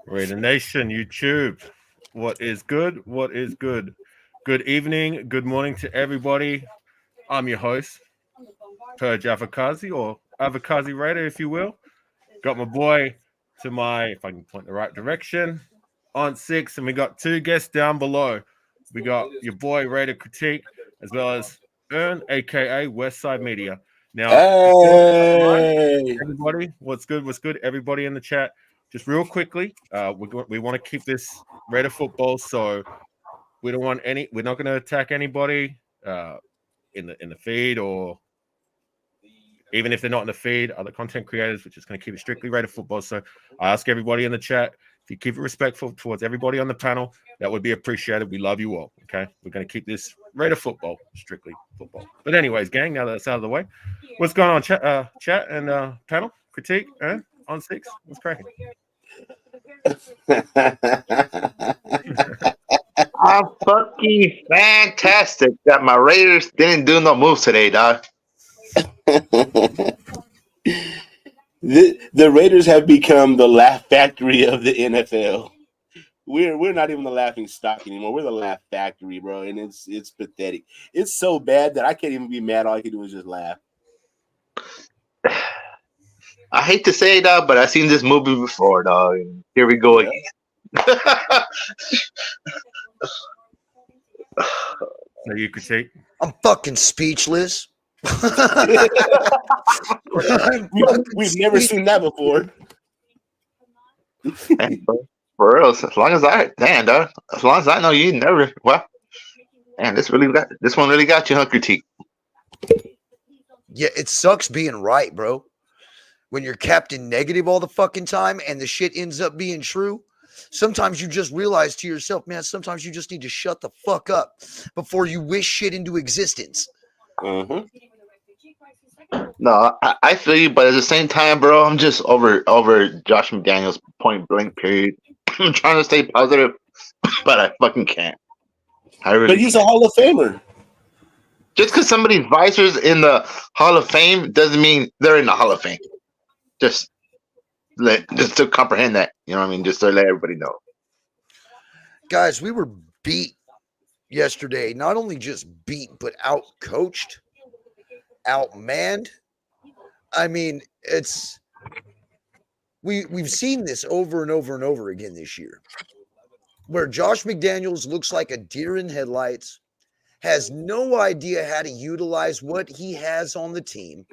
Raider Nation, YouTube. What is good? What is good? Good evening, good morning to everybody. I'm your host, Purge Avakazi, or Avakazi Raider, if you will. Got my boy to my, if I can point the right direction, on six, and we got two guests down below. We got your boy Raider Critique, as well as Ern, aka Westside Media. Now, Hey! everybody, what's good? What's good? Everybody in the chat, just real quickly, we want to keep this Raider football, so we don't want any. We're not going to attack anybody in the feed, or even if they're not in the feed, other content creators. We're just going to keep it strictly Raider football. So I ask everybody in the chat, if you keep it respectful towards everybody on the panel, that would be appreciated. We love you all. Okay, we're going to keep this Raider football strictly football. But anyways, gang, now that that's out of the way, what's going on, chat and panel critique on six? What's cracking? I'm fucking fantastic that my Raiders didn't do no moves today, dog. The Raiders have become the laugh factory of the NFL. We're not even the laughing stock anymore. We're the laugh factory, bro, and it's pathetic. It's so bad that I can't even be mad. All I can do is just laugh. I hate to say it, dog, but I've seen this movie before, dog. And here we go again. So you critique? I'm fucking speechless. We've never seen that before. Man, for real, as long as I know you never. Well, man, this one really got you, huh, critique? Yeah, it sucks being right, bro. When you're Captain Negative all the fucking time and the shit ends up being true, sometimes you just realize to yourself, man, sometimes you just need to shut the fuck up before you wish shit into existence. Mm-hmm. No, I feel you, but at the same time, bro, I'm just over Josh McDaniels point blank period. I'm trying to stay positive, but I fucking can't. But he's a Hall of Famer. Just because somebody's visor's in the Hall of Fame doesn't mean they're in the Hall of Fame. Just to comprehend that, you know what I mean? Just to let everybody know. Guys, we were beat yesterday. Not only just beat, but out-coached, outmanned. I mean, we've seen this over and over and over again this year, where Josh McDaniels looks like a deer in headlights, has no idea how to utilize what he has on the team,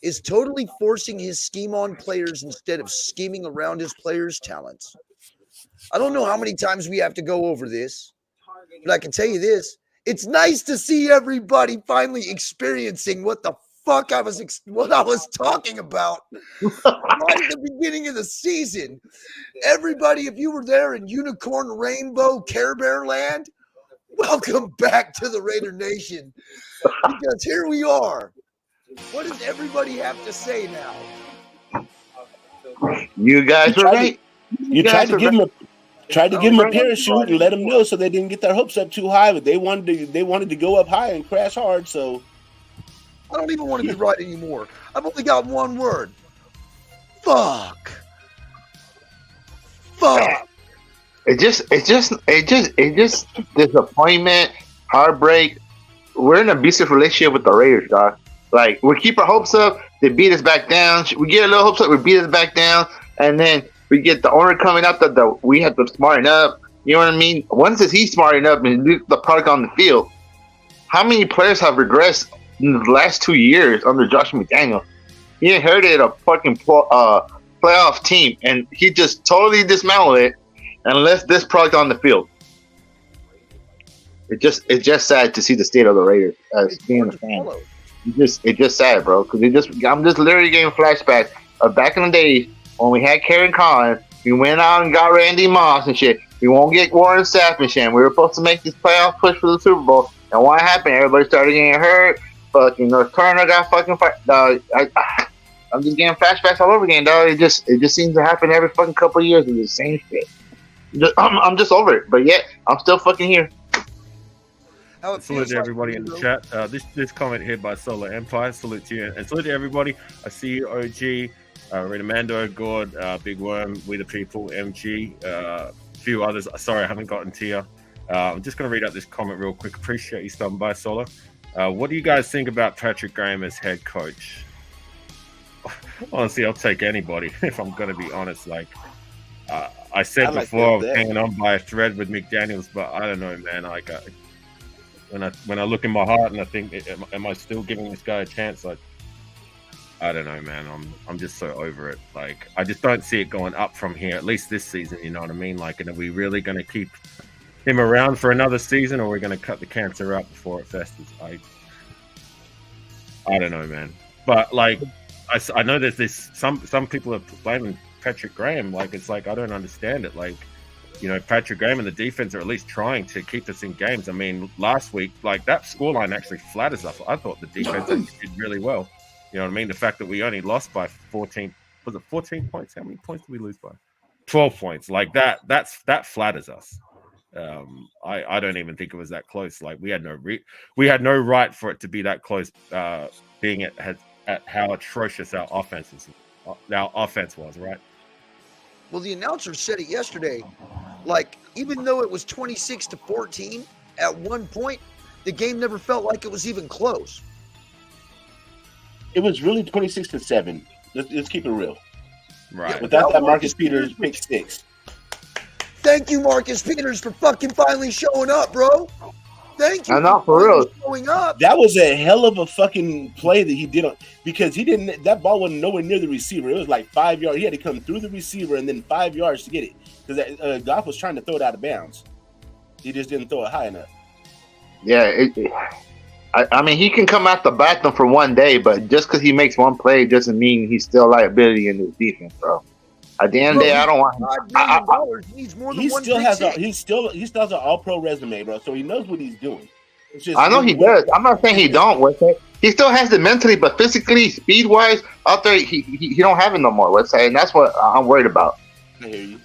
is totally forcing his scheme on players instead of scheming around his players' talents. I don't know how many times we have to go over this, but I can tell you this. It's nice to see everybody finally experiencing what the fuck I was talking about right at the beginning of the season. Everybody, if you were there in Unicorn Rainbow Care Bear Land, welcome back to the Raider Nation, because here we are. What does everybody have to say now? You guys were right. You tried to give him a parachute and let them know so they didn't get their hopes up too high, but they wanted to go up high and crash hard. So I don't even want to be right anymore. I've only got one word. Fuck. It's just disappointment, heartbreak. We're in an abusive relationship with the Raiders, dog. Like, we keep our hopes up, they beat us back down. We get a little hopes up, we beat us back down, and then we get the owner coming up that we have to smarten up. You know what I mean? Once is he smarten up and do the product on the field? How many players have regressed in the last 2 years under Josh McDaniels? He inherited a fucking playoff team, and he just totally dismantled it and left this product on the field. It's just sad to see the state of the Raiders as being a fan. It's just sad, bro. Because I'm just literally getting flashbacks of back in the days when we had Karen Collins. We went out and got Randy Moss and shit. We won't get Warren Sapp and shit. We were supposed to make this playoff push for the Super Bowl, and what happened? Everybody started getting hurt. Fucking North Turner got fucking fired. I'm just getting flashbacks all over again, dog. It just seems to happen every fucking couple of years with the same shit. I'm just over it, but yet I'm still fucking here. how it Salute feels to like everybody to in me, the bro. chat. This comment here by Solar Empire. Salute to you and salute to everybody. I see you, OG, Redamando, God, Big Worm, We the People, MG, a few others. Sorry, I haven't gotten to you. I'm just going to read out this comment real quick. Appreciate you stopping by, Solar. What do you guys think about Patrick Graham as head coach? Honestly, I'll take anybody if I'm going to be honest. Like I said I like before, I was that. hanging on by a thread with McDaniels, but I don't know, man. Like when I look in my heart and I think, am I still giving this guy a chance? Like I don't know, man. I'm just so over it. Like I just don't see it going up from here. At least this season, you know what I mean? Like, and are we really going to keep him around for another season, or are we going to cut the cancer out before it festers? I don't know, man. But like, I know there's this. Some people are blaming Patrick Graham. Like, it's like I don't understand it. Like, you know, Patrick Graham and the defense are at least trying to keep us in games. I mean, last week, like that scoreline actually flatters us. I thought the defense actually did really well. You know what I mean? The fact that we only lost by 14, was it 14 points? How many points did we lose by? 12 points. Like that flatters us. I don't even think it was that close. Like we had no right for it to be that close. Being at how atrocious our offense was, right? Well, the announcer said it yesterday. Like, even though it was 26-14, at one point, the game never felt like it was even close. It was really 26-7. Let's keep it real. Right. Without that Marcus Peters pick six. Thank you, Marcus Peters, for fucking finally showing up, bro. Thank you. I know, for real. Showing up. That was a hell of a fucking play that he did because he didn't. That ball wasn't nowhere near the receiver. It was like 5 yards. He had to come through the receiver and then 5 yards to get it because Goff was trying to throw it out of bounds. He just didn't throw it high enough. Yeah, I mean, he can come out the bathroom for one day, but just because he makes one play doesn't mean he's still a liability in his defense, bro. At the end of the day, I don't want him. $5 million. He needs more than one. He still has an all-pro resume, bro. So he knows what he's doing. It's just, I know he does. I'm not saying he don't with it. He still has the mentally, but physically, speed-wise, out there, he don't have it no more. Let's say, and that's what I'm worried about. I hear you.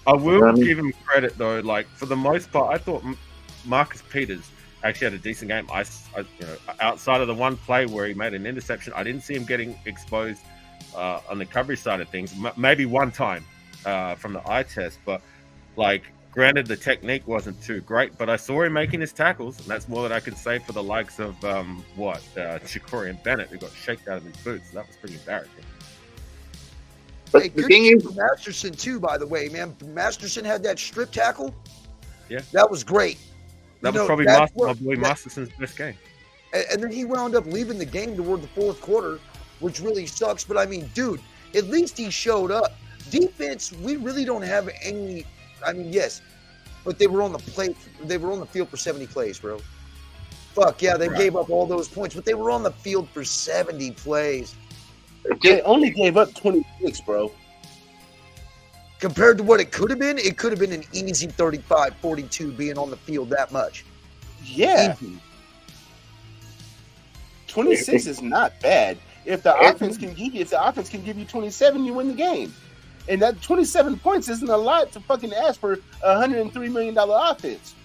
I will give him credit though. Like for the most part, I thought Marcus Peters actually had a decent game. I outside of the one play where he made an interception, I didn't see him getting exposed on the coverage side of things. Maybe one time from the eye test, but like, granted, the technique wasn't too great, but I saw him making his tackles, and that's more than I could say for the likes of Shakori and Bennett, who got shaked out of his boots. That was pretty embarrassing. But Hey, the good thing is, for Masterson too, by the way, man. Masterson had that strip tackle. Yeah, that was great. That was probably my boy Masterson's best game. And then he wound up leaving the game toward the fourth quarter, which really sucks. But I mean, dude, at least he showed up. Defense, we really don't have any. I mean, yes, but they were on the plate. They were on the field for 70 plays, bro. Fuck yeah, they gave up all those points, but they were on the field for 70 plays. They only gave up 26, bro. Compared to what it could have been an easy 35-42 being on the field that much. Yeah. Easy. 26 is not bad. If the offense can give you 27, you win the game. And that 27 points isn't a lot to fucking ask for a $103 million offense.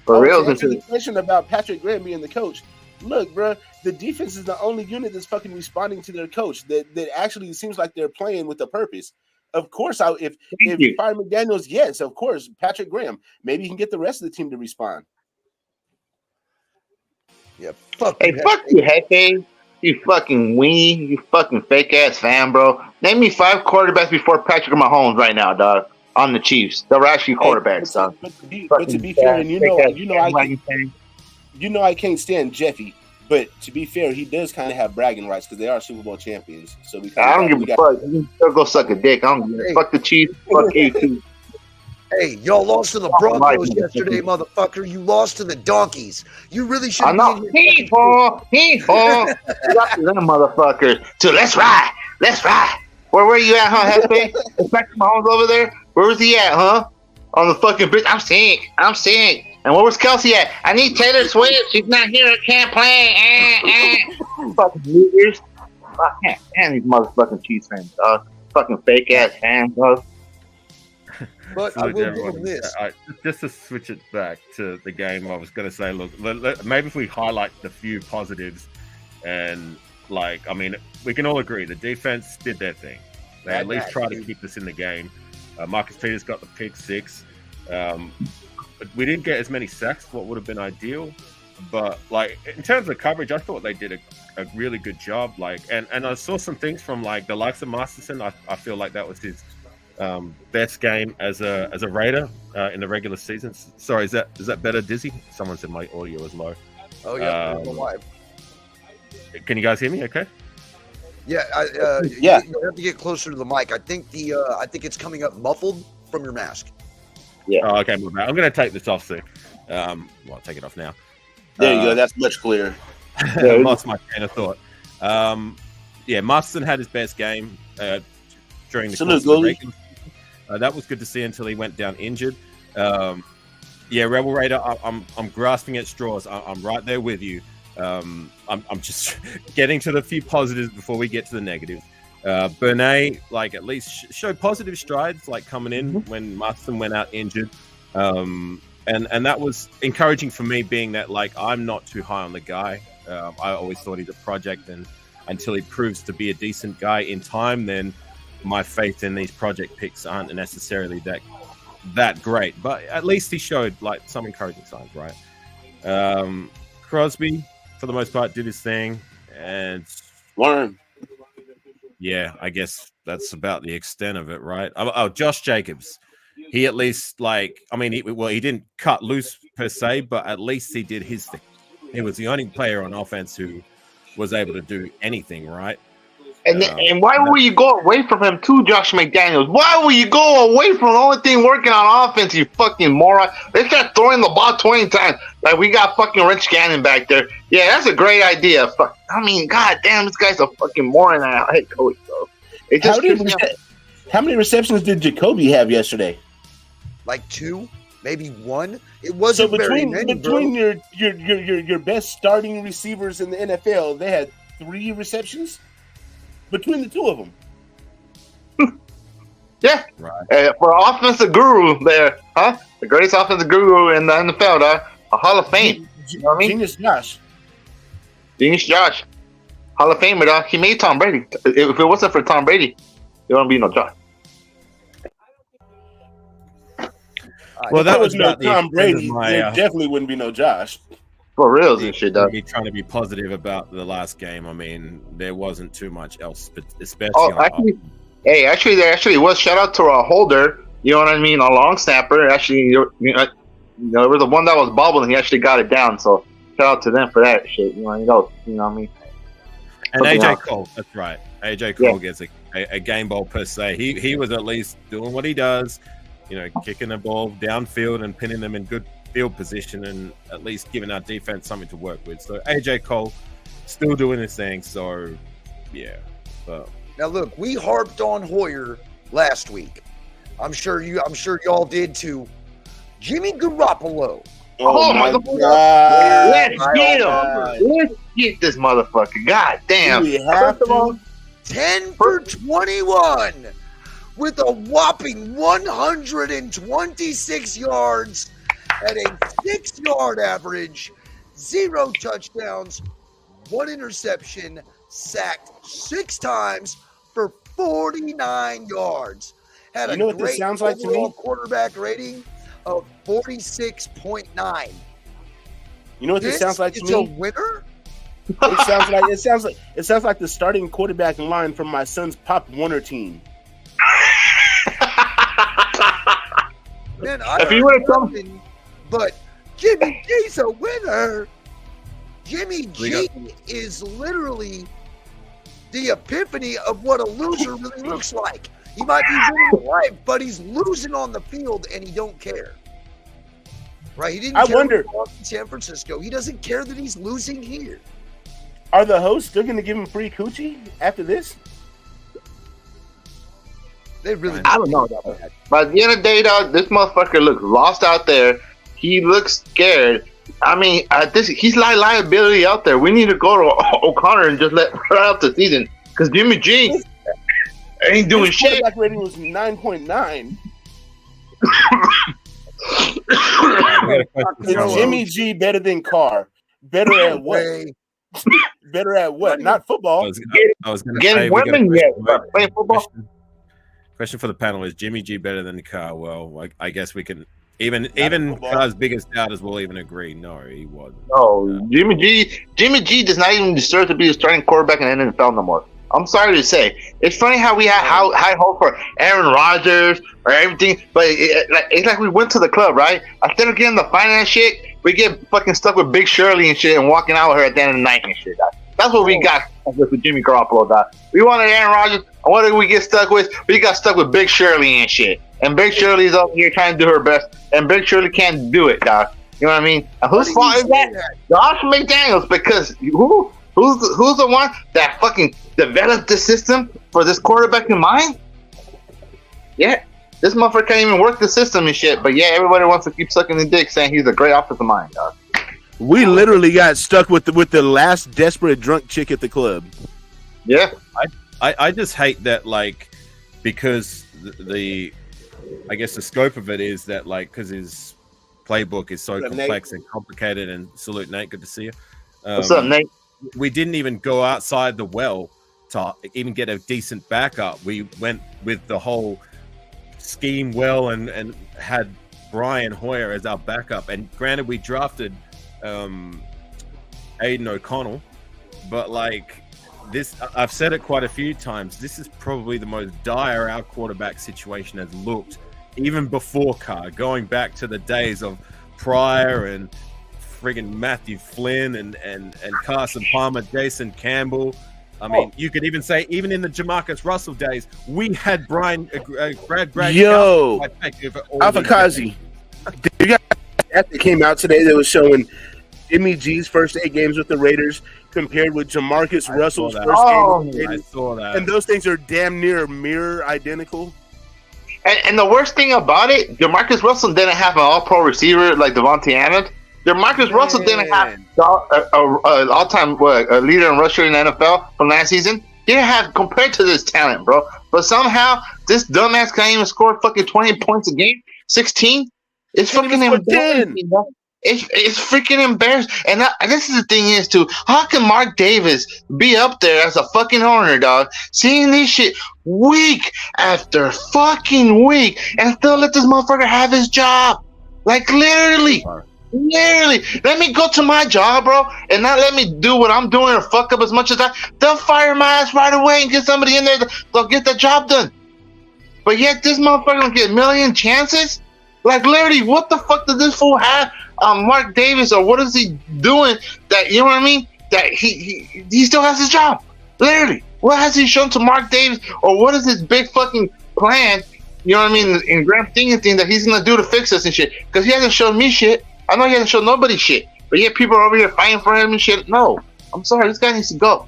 for real, To answer the question about Patrick Graham being the coach, look, bro, the defense is the only unit that's fucking responding to their coach that actually seems like they're playing with a purpose. Of course, if you fire McDaniels, yes, of course, Patrick Graham. Maybe he can get the rest of the team to respond. Yeah, fuck you, Hefe. You fucking weenie. You fucking fake ass fan, bro. Name me 5 quarterbacks before Patrick Mahomes right now, dog. On the Chiefs, they were actually quarterbacks, dog. But to be fair, and I can't stand Jeffy. But to be fair, he does kind of have bragging rights because they are Super Bowl champions. So I don't give a fuck. You can still go suck a dick. I don't give a fuck the Chiefs. Fuck you. Hey, y'all lost to the Broncos yesterday, motherfucker. You lost to the Donkeys. You really should. I know. He fall. You got to them motherfuckers. So let's ride. Where were you at, huh, Hefe? Is Patrick Mahomes over there? Where was he at, huh? On the fucking bitch. I'm sick. And where was Kelsey at? I need Taylor Swift. She's not here. I can't play. Fucking losers. I can't stand these motherfucking Chiefs fans, dog. Fucking fake ass fans, dog. But I Salute will to give everyone. them this. Just to switch it back to the game, I was going to say, look, maybe if we highlight the few positives, and like, I mean, we can all agree the defense did their thing. They at least tried to keep us in the game. Marcus Peters got the pick 6. But we didn't get as many sacks, what would have been ideal. But like in terms of coverage, I thought they did a really good job. Like, and I saw some things from like the likes of Masterson. I feel like that was his best game as a Raider in the regular season. Sorry, is that better, Dizzy? Someone said my audio is low. Oh yeah, can you guys hear me? Okay. Yeah, yeah. You have to get closer to the mic. I think it's coming up muffled from your mask. Yeah. Oh, okay, my bad. I'm going to take this off soon. Well, I'll take it off now. There you go. That's much clearer. I lost my train of thought. Yeah, Masterson had his best game during the course of the regular season. That was good to see until he went down injured. Yeah, Rebel Raider, I'm grasping at straws. I'm right there with you. I'm just getting to the few positives before we get to the negatives. Bernay, like, at least showed positive strides, like coming in when Masterson went out injured. And that was encouraging for me, being that, like, I'm not too high on the guy. I always thought he's a project, and until he proves to be a decent guy in time, then my faith in these project picks aren't necessarily that great. But at least he showed, like, some encouraging signs, right? Crosby, for the most part, did his thing, and Worm. Yeah, I guess that's about the extent of it, right? Oh, Josh Jacobs. He at least, like, I mean, he didn't cut loose per se, but at least he did his thing. He was the only player on offense who was able to do anything, right? And why will you go away from him too, Josh McDaniels? Why will you go away from the only thing working on offense, you fucking moron? They start throwing the ball 20 times. Like, we got fucking Rich Gannon back there. Yeah, that's a great idea. I mean, god damn, this guy's a fucking moron and a head coach, though. It just how many receptions did Jacoby have yesterday? Like 2, maybe 1. It wasn't very many, between your best starting receivers in the NFL, they had 3 receptions between the 2 of them. Yeah, right. For offensive guru there, huh? The greatest offensive guru in the NFL, a Hall of Fame. You know what I mean? Genius Josh. Hall of Famer, dog. He made Tom Brady. If it wasn't for Tom Brady, there wouldn't be no Josh. Well, that was no Tom Brady. There definitely wouldn't be no Josh. For reals and shit, dog. Me trying to be positive about the last game. I mean, there wasn't too much else, but especially. Actually, there actually was. Shout out to our holder. You know what I mean? A long snapper. Actually, there was the one that was bobbling. He actually got it down. So shout out to them for that shit. You know what I mean? And AJ Cole, that's right. AJ Cole gets a game ball per se. He was at least doing what he does. Kicking the ball downfield and pinning them in good field position, and at least giving our defense something to work with. So AJ Cole still doing his thing. So yeah. Now look, we harped on Hoyer last week. I'm sure y'all did too. Jimmy Garoppolo. Oh my God! Let's get him. Let's get this motherfucker. God damn. Do we have to? 10 for 21 with a whopping 126 yards at a 6-yard average, 0 touchdowns, 1 interception, sacked 6 times for 49 yards. Had a great overall quarterback rating of 46.9. You know what this sounds like to me? It's a winner? It sounds like the starting quarterback line from my son's Pop Warner team. Man, if you would have come, but Jimmy G's a winner. Jimmy G is literally the epiphany of what a loser really looks like. He might be winning life, but he's losing on the field, and he don't care. Right? He didn't care in San Francisco. He doesn't care that he's losing here. Are the hosts still going to give him free coochie after this? They really. I don't know about that. But at the end of the day, dog, this motherfucker looks lost out there. He looks scared. I mean, he's like liability out there. We need to go to O'Connor and just let run out the season because Jimmy G ain't doing shit. Quarterback rating was 9.9. Is Jimmy G better than Carr? Better at what? Better at what? Not football. I was going to Getting say women yet, but playing football. Question for the panel: is Jimmy G better than Carr? Well, I guess we can even Carr's biggest doubters will even agree. No, he wasn't. No, Jimmy G does not even deserve to be the starting quarterback in the NFL no more. I'm sorry to say. It's funny how we had high hope for Aaron Rodgers or everything, but it's like we went to the club, right? Instead of getting the finance shit, we get fucking stuck with Big Shirley and shit and walking out with her at the end of the night and shit. That's what we got with Jimmy Garoppolo. We wanted Aaron Rodgers, and what did we get stuck with? We got stuck with Big Shirley and shit. And Big Shirley's up here trying to do her best, and Big Shirley can't do it, dog. You know what I mean? And whose fault is that? Josh McDaniels, because who's the one that fucking developed the system for this quarterback in mind? Yeah, this motherfucker can't even work the system and shit. But yeah, everybody wants to keep sucking the dick, saying he's a great offensive mind, dog. We literally got stuck with the last desperate drunk chick at the club. Yeah, I just hate that, like, because I guess the scope of it is that, like, because his playbook is so complex and complicated. And salute, Nate. Good to see you. What's up, Nate? We didn't even go outside the well to even get a decent backup. We went with the whole scheme well and had Brian Hoyer as our backup. And granted, we drafted Aiden O'Connell, but like this, I've said it quite a few times. This is probably the most dire our quarterback situation has looked, even before Carr, going back to the days of Pryor and friggin' Matthew Flynn and Carson Palmer, Jason Campbell. I mean, you could even say, even in the Jamarcus Russell days, we had Brad. Yo, Alfakazi. You got that came out today that was showing Jimmy G's first 8 games with the Raiders compared with Jamarcus Russell's first game with the Raiders. I saw that. And those things are damn near mirror identical. And the worst thing about it, Jamarcus Russell didn't have an all-pro receiver like Devontae Adams. Jamarcus Russell didn't have an all-time leader and rusher in the NFL from last season. He didn't have compared to this talent, bro. But somehow this dumbass can't even score fucking 20 points a game, 16. It's fucking embarrassing, bro. It's freaking embarrassing. And this is the thing is too, how can Mark Davis be up there as a fucking owner, dog, seeing this shit week after fucking week and still let this motherfucker have his job? Like literally, let me go to my job, bro, and not let me do what I'm doing or fuck up as much as that. They'll fire my ass right away and get somebody in there they'll get the job done. But yet this motherfucker don't get a million chances. Like literally, what the fuck does this fool have? Mark Davis, or what is he doing that, you know what I mean, that he still has his job? Literally, what has he shown to Mark Davis, or what is his big fucking plan, you know what I mean, in grand thing that he's gonna do to fix us and shit? Because he hasn't shown me shit. I know he hasn't shown nobody shit, but yet people are over here fighting for him and shit. No, I'm sorry, this guy needs to go.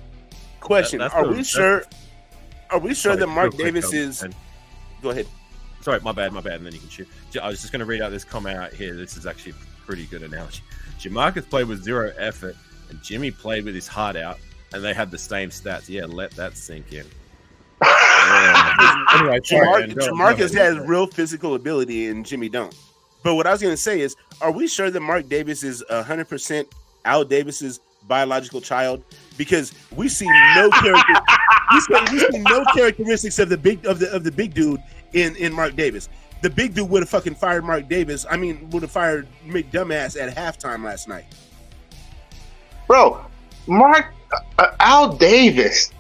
Question: Are we sure that Mark Davis is? Go ahead. Sorry, my bad, and then you can shoot. I was just going to read out this comment out here. This is actually a pretty good analogy. Jamarcus played with zero effort, and Jimmy played with his heart out, and they had the same stats. Yeah, let that sink in. Anyway, Jamarcus has real physical ability, and Jimmy don't. But what I was going to say is, are we sure that Mark Davis is 100% Al Davis's biological child? Because we see no character, we see no characteristics of the big dude in Mark Davis. The big dude would have fucking fired Mark Davis. I mean, would have fired McDumbass at halftime last night. Bro, Al Davis,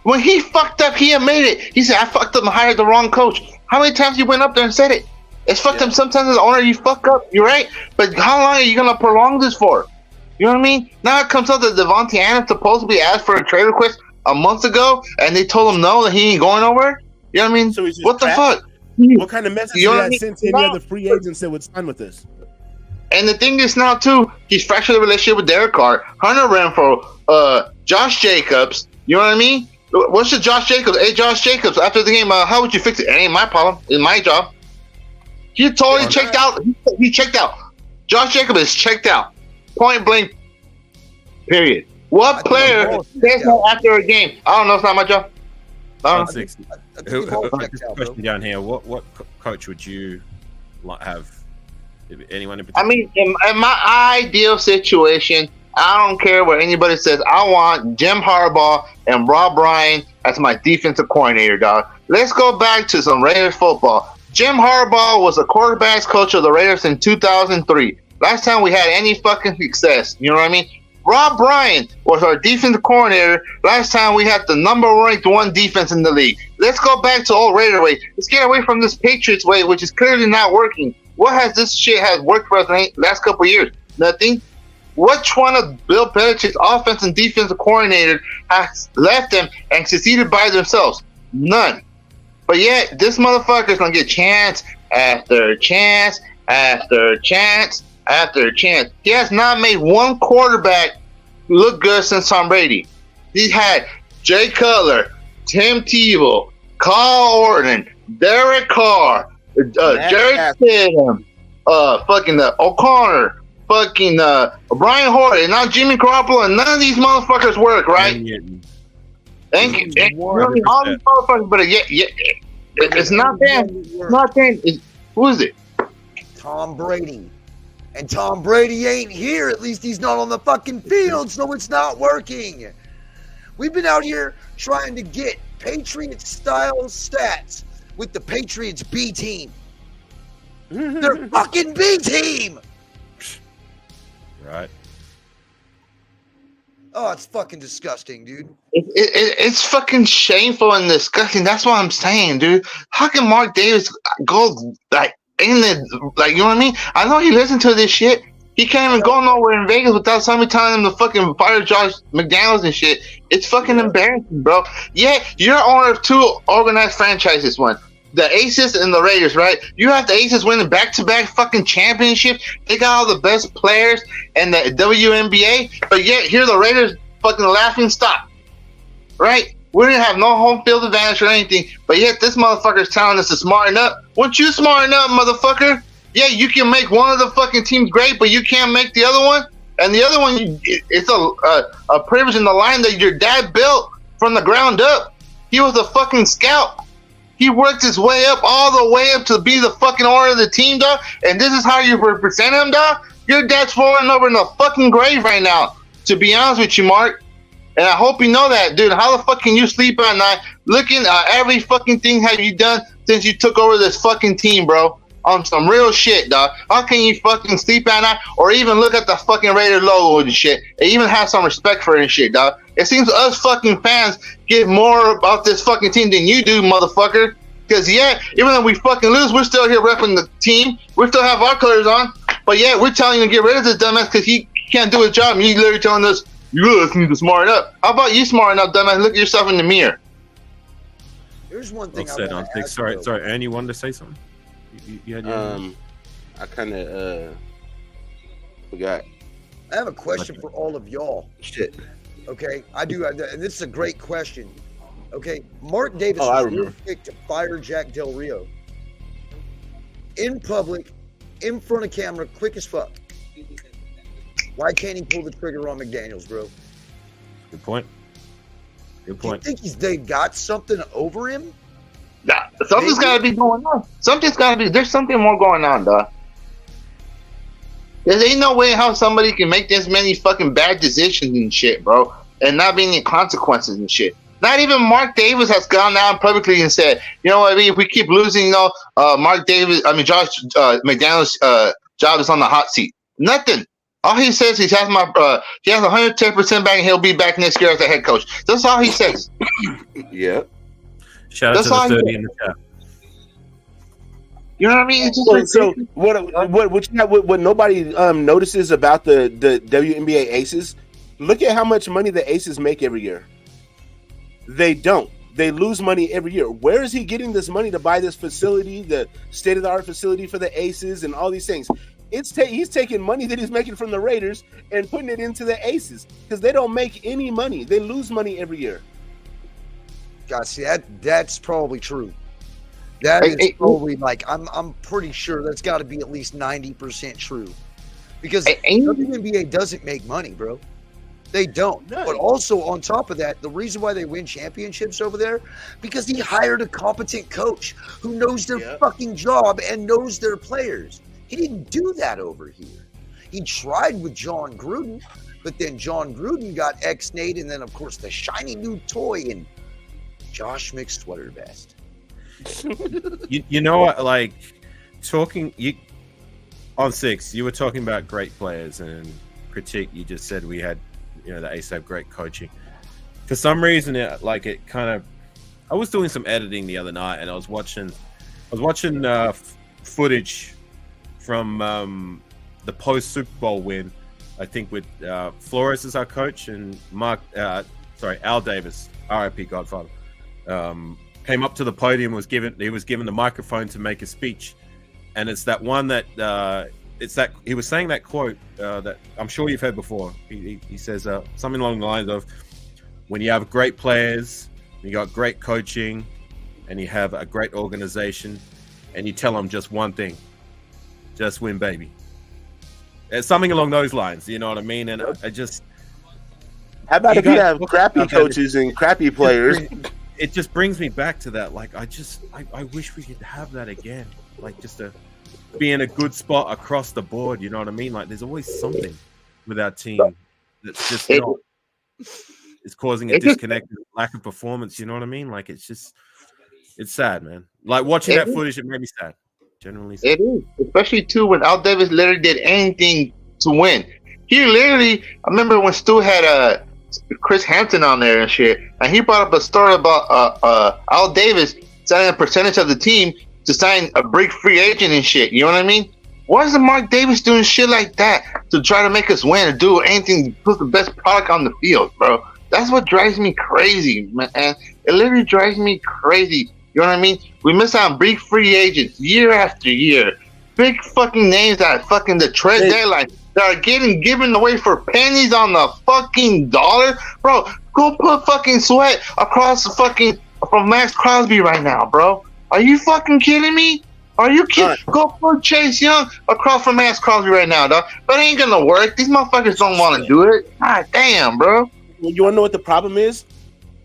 when he fucked up, he admitted it. He said, I fucked up and hired the wrong coach. How many times you went up there and said it? It's fucked up. Sometimes as an owner, you fuck up. You're right. But how long are you going to prolong this for? You know what I mean? Now it comes out that Devontae Adams supposedly asked for a trade request a month ago, and they told him no, that he ain't going nowhere. You know what I mean? So what the fuck? What kind of message did that send to any other free agents that would sign with us? And the thing is now, too, he's fractured the relationship with Derek Carr, Hunter Renfrow, Josh Jacobs. You know what I mean? What's the Josh Jacobs? Hey, Josh Jacobs, after the game, how would you fix it? It ain't my problem. It's my job. He totally checked out. He checked out. Josh Jacobs is checked out. Point blank. Period. What player says that after a game? I don't know. It's not my job. Question down here. What coach would you have anyone in I particular? mean, in my ideal situation, I don't care what anybody says. I want Jim Harbaugh and Rob Ryan as my defensive coordinator, dog. Let's go back to some Raiders football. Jim Harbaugh was the quarterbacks coach of the Raiders in 2003. Last time we had any fucking success. You know what I mean? Rob Ryan was our defensive coordinator. Last time we had the number ranked one defense in the league. Let's go back to old Raider way. Let's get away from this Patriots way, which is clearly not working. What has this shit has worked for us in the last couple of years? Nothing. Which one of Bill Belichick's offense and defensive coordinator has left them and succeeded by themselves? None. But yet, this motherfucker's gonna get chance after chance after chance after chance. He has not made one quarterback look good since Tom Brady. He's had Jay Cutler, Tim Tebow, Kyle Orton, Derek Carr, Jared Stidham, fucking O'Connor, fucking Brian Hoyer, and now Jimmy Garoppolo, and none of these motherfuckers work, right? Thank you. Really, all these motherfuckers, but yeah, it's not them. It's not them. Who is it? Tom Brady. And Tom Brady ain't here. At least he's not on the fucking field, so it's not working. We've been out here trying to get Patriots-style stats with the Patriots B team. They're fucking B team. Right. Oh, it's fucking disgusting, dude. It's fucking shameful and disgusting. That's what I'm saying, dude. How can Mark Davis go like in the like? You know what I mean? I know he listened to this shit. He can't even go nowhere in Vegas without somebody telling him to fucking fire Josh McDaniels and shit. It's fucking embarrassing, bro. Yeah, you're owner of two organized franchises. One, the Aces and the Raiders, right? You have the Aces winning back-to-back fucking championships. They got all the best players in the WNBA, but yet here the Raiders fucking laughing stock, right? We didn't have no home field advantage or anything, but yet this motherfucker's telling us to smarten up. Once you smarten up, motherfucker, yeah, you can make one of the fucking teams great, but you can't make the other one. And the other one, it's a privilege in the line that your dad built from the ground up. He was a fucking scout. He worked his way up all the way up to be the fucking owner of the team, dog. And this is how you represent him, dog. Your dad's falling over in the fucking grave right now. To be honest with you, Mark. And I hope you know that, dude. How the fuck can you sleep at night looking at every fucking thing have you done since you took over this fucking team, bro? On some real shit, dog. How can you fucking sleep at night or even look at the fucking Raider logo and shit and even have some respect for it and shit, dog? It seems us fucking fans get more about this fucking team than you do, motherfucker. Because, yeah, even though we fucking lose, we're still here repping the team. We still have our colors on. But, yeah, we're telling you to get rid of this dumbass because he can't do his job. And he's literally telling us, you guys need to smarten up. How about you smarten up, dumbass? Look at yourself in the mirror. Here's one thing Well said, on thick. Sorry, Andy, you wanted to say something? You had your I kind of forgot. I have a question for all of y'all. Shit. Okay, I do. And this is a great question. Okay, Mark Davis I was remember. picked to fire Jack Del Rio in public, in front of camera, quick as fuck. Why can't he pull the trigger on McDaniels, bro? good point. Good Do you point. think they've got something over him? Nah, something's got to be going on. Something's got to be. There's something more going on, dog. There ain't no way how somebody can make this many fucking bad decisions and shit, bro, and not be any consequences and shit. Not even Mark Davis has gone down publicly and said, you know what I mean? If we keep losing, you know, Josh McDaniels' job is on the hot seat. Nothing. All he says is he has 110% back and he'll be back next year as a head coach. That's all he says. Yeah. Shout out to the 30 in the chat. You know what I mean? It's just So what nobody notices about the WNBA Aces? Look at how much money the Aces make every year. They don't. They lose money every year. Where is he getting this money to buy this facility, the state-of-the-art facility for the Aces and all these things? He's taking money that he's making from the Raiders and putting it into the Aces because they don't make any money. They lose money every year. God, see that's probably true. That is probably like I'm pretty sure that's got to be at least 90% true, because WNBA doesn't make money, bro. They don't. None. But also on top of that, the reason why they win championships over there, because he hired a competent coach who knows their fucking job and knows their players. He didn't do that over here. He tried with John Gruden, but then John Gruden got ex-Nate, and then of course the shiny new toy and Josh McSweatervest. You know what? Like talking on 6, you were talking about great players and critique. You just said we had, the Ace have great coaching. For some reason, I was doing some editing the other night, and I was watching footage from the post Super Bowl win. I think with Flores as our coach and Al Davis, RIP Godfather, came up to the podium. He was given the microphone to make a speech, and it's that one that he was saying that quote that I'm sure you've heard before. He says something along the lines of, when you have great players, you got great coaching, and you have a great organization, and you tell them just one thing: just win, baby. It's something along those lines, you know what I mean? And I just, how about if you have crappy coaches and crappy players? It just brings me back to that. Like, I wish we could have that again. Like, just to be in a good spot across the board, you know what I mean? Like, there's always something with our team that's just not. It's causing a disconnect, lack of performance. You know what I mean? Like, it's sad, man. Like, watching that footage, it made me sad. Generally sad. It is, especially too when Al Davis literally did anything to win. He literally, I remember when Stu had Chris Hampton on there and shit, and he brought up a story about Al Davis signing a percentage of the team to sign a big free agent and shit. You know what I mean? Why isn't Mark Davis doing shit like that to try to make us win or do anything to put the best product on the field, bro? That's what drives me crazy, man. It literally drives me crazy. You know what I mean? We miss out on big free agents year after year. Big fucking names that fucking the trade deadline that are getting given away for pennies on the fucking dollar. Bro, go put fucking Sweat across the fucking from Max Crosby right now, bro. Are you fucking kidding me? Are you kidding? Go put Chase Young across from Max Crosby right now, dog. But it ain't gonna work. These motherfuckers don't want to do it. God damn, bro. You want to know what the problem is?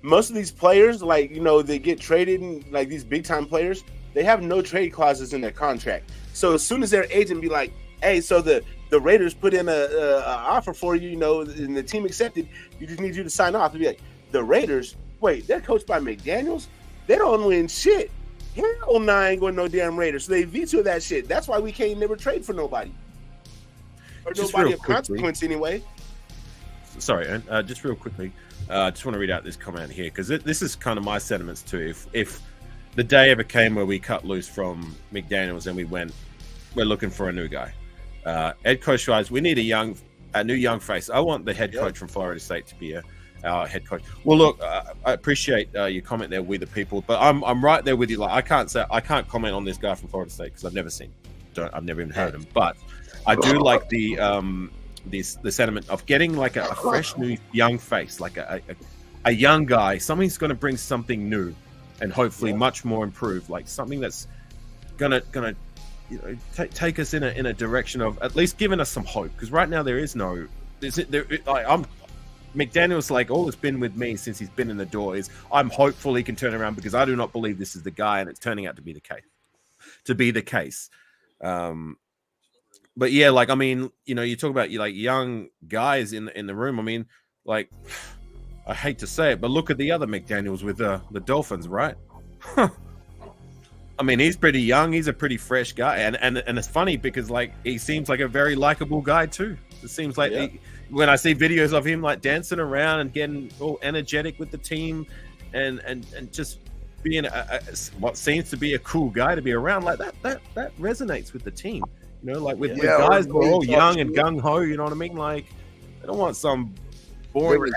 Most of these players, like, they get traded, and like these big time players, they have no trade clauses in their contract. So as soon as their agent be like, hey, so the Raiders put in a offer for you, and the team accepted, you just need you to sign off. They'll be like, the Raiders, wait, they're coached by McDaniels? They don't win shit. Hell no, I ain't going no damn Raiders. So they veto that shit. That's why we can't never trade for nobody. Or just nobody of consequence anyway. Sorry, just real quickly. I just want to read out this comment here, because this is kind of my sentiments too. If the day ever came where we cut loose from McDaniels and we're looking for a new guy, head coach wise, we need a new young face. I want the head coach from Florida State to be our head coach. Well, look, I appreciate your comment there, We the People, but I'm right there with you. Like, I can't comment on this guy from Florida State because I've never seen him. I've never even heard him, but I do like the sentiment of getting like a fresh new young face, like a young guy, something who's going to bring something new and hopefully much more improved, like something that's gonna take us in a direction of at least giving us some hope, because right now there is no McDaniel's, like, all that's been with me since he's been in the door is I'm hopeful he can turn around, because I do not believe this is the guy, and it's turning out to be the case. But yeah, like, I mean, you talk about like young guys in the room. I mean, like, I hate to say it, but look at the other McDaniels with the Dolphins, right? I mean, he's pretty young. He's a pretty fresh guy, and it's funny because like he seems like a very likable guy too. It seems like when I see videos of him like dancing around and getting all energetic with the team, and just being what seems to be a cool guy to be around, like that resonates with the team. Like with guys who are all young and gung ho, you know what I mean? Like, I don't want some boring.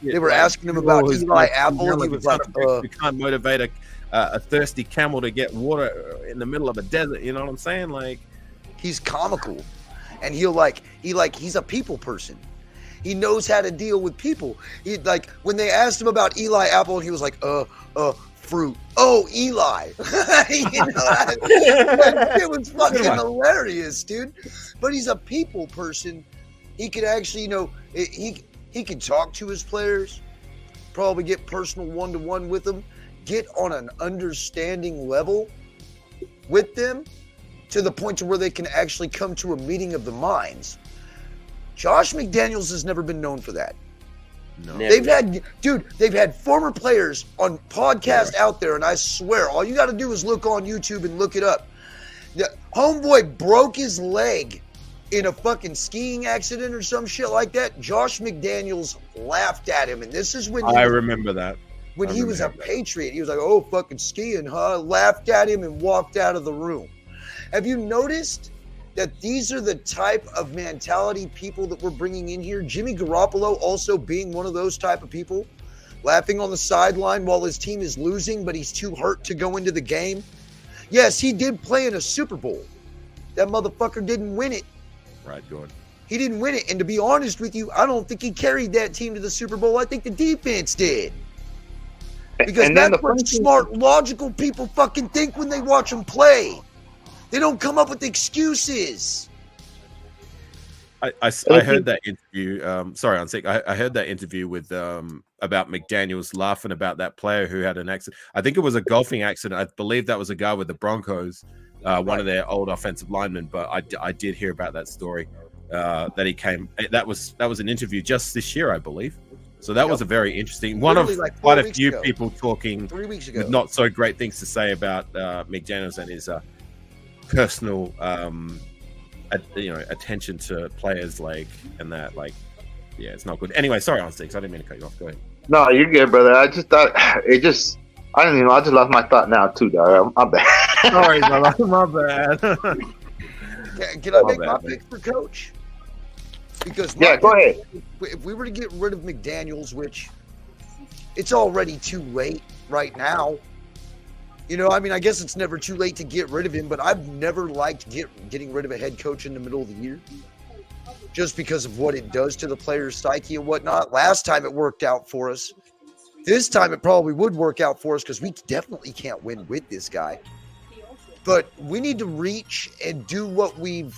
They were asking him about Eli Apple. He was like, "We can't motivate a thirsty camel to get water in the middle of a desert." You know what I'm saying? Like, he's comical, and he's a people person. He knows how to deal with people. He, like, when they asked him about Eli Apple, he was like, fruit. Oh, Eli. It was fucking hilarious, dude. But he's a people person. He could actually, He can talk to his players, probably get personal one-to-one with them, get on an understanding level with them to the point to where they can actually come to a meeting of the minds. Josh McDaniels has never been known for that. No. They've had former players on podcasts out there, and I swear, all you got to do is look on YouTube and look it up. The homeboy broke his leg in a fucking skiing accident or some shit like that. Josh McDaniels laughed at him, and this is when I remember that. When he was a Patriot. He was like, "Oh, fucking skiing, huh?" Laughed at him and walked out of the room. Have you noticed that these are the type of mentality people that we're bringing in here? Jimmy Garoppolo also being one of those type of people, laughing on the sideline while his team is losing, but he's too hurt to go into the game. Yes, he did play in a Super Bowl. That motherfucker didn't win it. Right, good. He didn't win it. And to be honest with you, I don't think he carried that team to the Super Bowl. I think the defense did. Because that's what smart, logical people fucking think when they watch them play. They don't come up with excuses. I heard that interview. Sorry, I'm sick. I heard that interview with about McDaniels laughing about that player who had an accident. I think it was a golfing accident. I believe that was a guy with the Broncos, one of their old offensive linemen. But I did hear about that story. That he came. That was an interview just this year, I believe. So that was a very interesting one of quite a few people talking 3 weeks ago with not so great things to say about McDaniels and his personal attention to players and that it's not good. Anyway, sorry on six. I didn't mean to cut you off. Go ahead. No, you're good, brother. I just thought I just lost my thought now too, dog. I'm bad. Sorry, brother. My bad. Can I make my pick for coach? Because go ahead. If we were to get rid of McDaniels, which it's already too late right now. I guess it's never too late to get rid of him, but I've never liked getting rid of a head coach in the middle of the year just because of what it does to the player's psyche and whatnot. Last time it worked out for us. This time it probably would work out for us because we definitely can't win with this guy. But we need to reach and do what we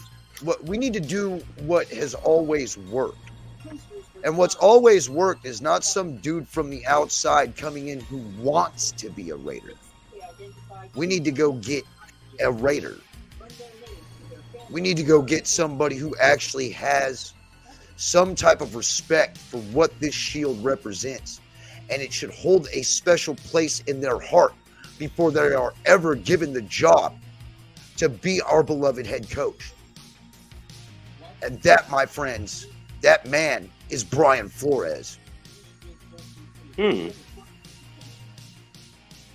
need to do what has always worked. And what's always worked is not some dude from the outside coming in who wants to be a Raider. We need to go get a Raider. We need to go get somebody who actually has some type of respect for what this shield represents. And it should hold a special place in their heart before they are ever given the job to be our beloved head coach. And that, my friends, that man is Brian Flores.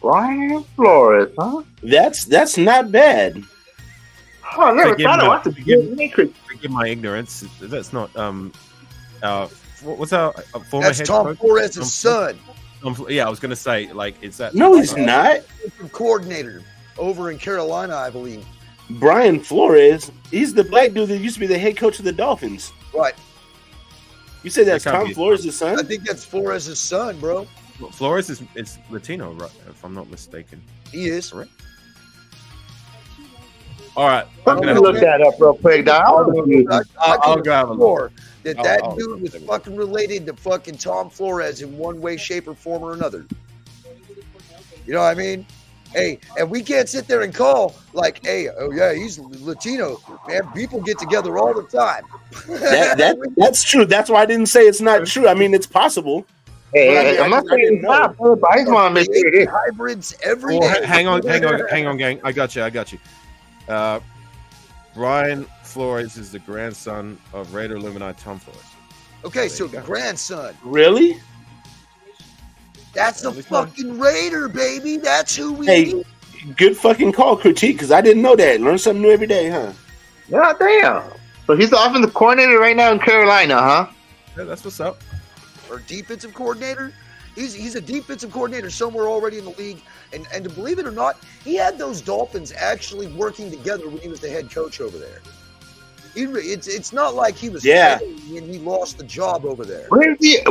Brian Flores, huh? That's not bad. Oh, I never thought of it. Forgive my ignorance. That's not what's our former That's head Tom coach? Flores' son. Yeah, I was gonna say, is that? No, he's not. Coordinator over in Carolina, I believe. Brian Flores, he's the black dude that used to be the head coach of the Dolphins. Right. You said that's Tom Flores' son? I think that's Flores' son, bro. Well, Flores is Latino, right? If I'm not mistaken. He is. Correct. All right. I'm gonna look that up real quick, dog. I'll grab a look. That dude was fucking related to fucking Tom Flores in one way, shape, or form or another. You know what I mean? Hey, and we can't sit there and call like, hey, oh yeah, he's Latino. Man, people get together all the time. That's true. That's why I didn't say it's not true. I mean, it's possible. Hey, I'm not saying it's not, but I just want to make sure it is. Hybrids every day. Hang on, gang. I got you. Brian Flores is the grandson of Raider Illuminati Tom Flores. Okay, so grandson. Really? That's the fucking Raider, baby. That's who we need. Good fucking call, critique, because I didn't know that. Learn something new every day, huh? Yeah, damn. So he's the offensive coordinator right now in Carolina, huh? Yeah, that's what's up. Or defensive coordinator. He's a defensive coordinator somewhere already in the league. And to believe it or not, he had those Dolphins actually working together when he was the head coach over there. It's not like he was failing and he lost the job over there. Where is he at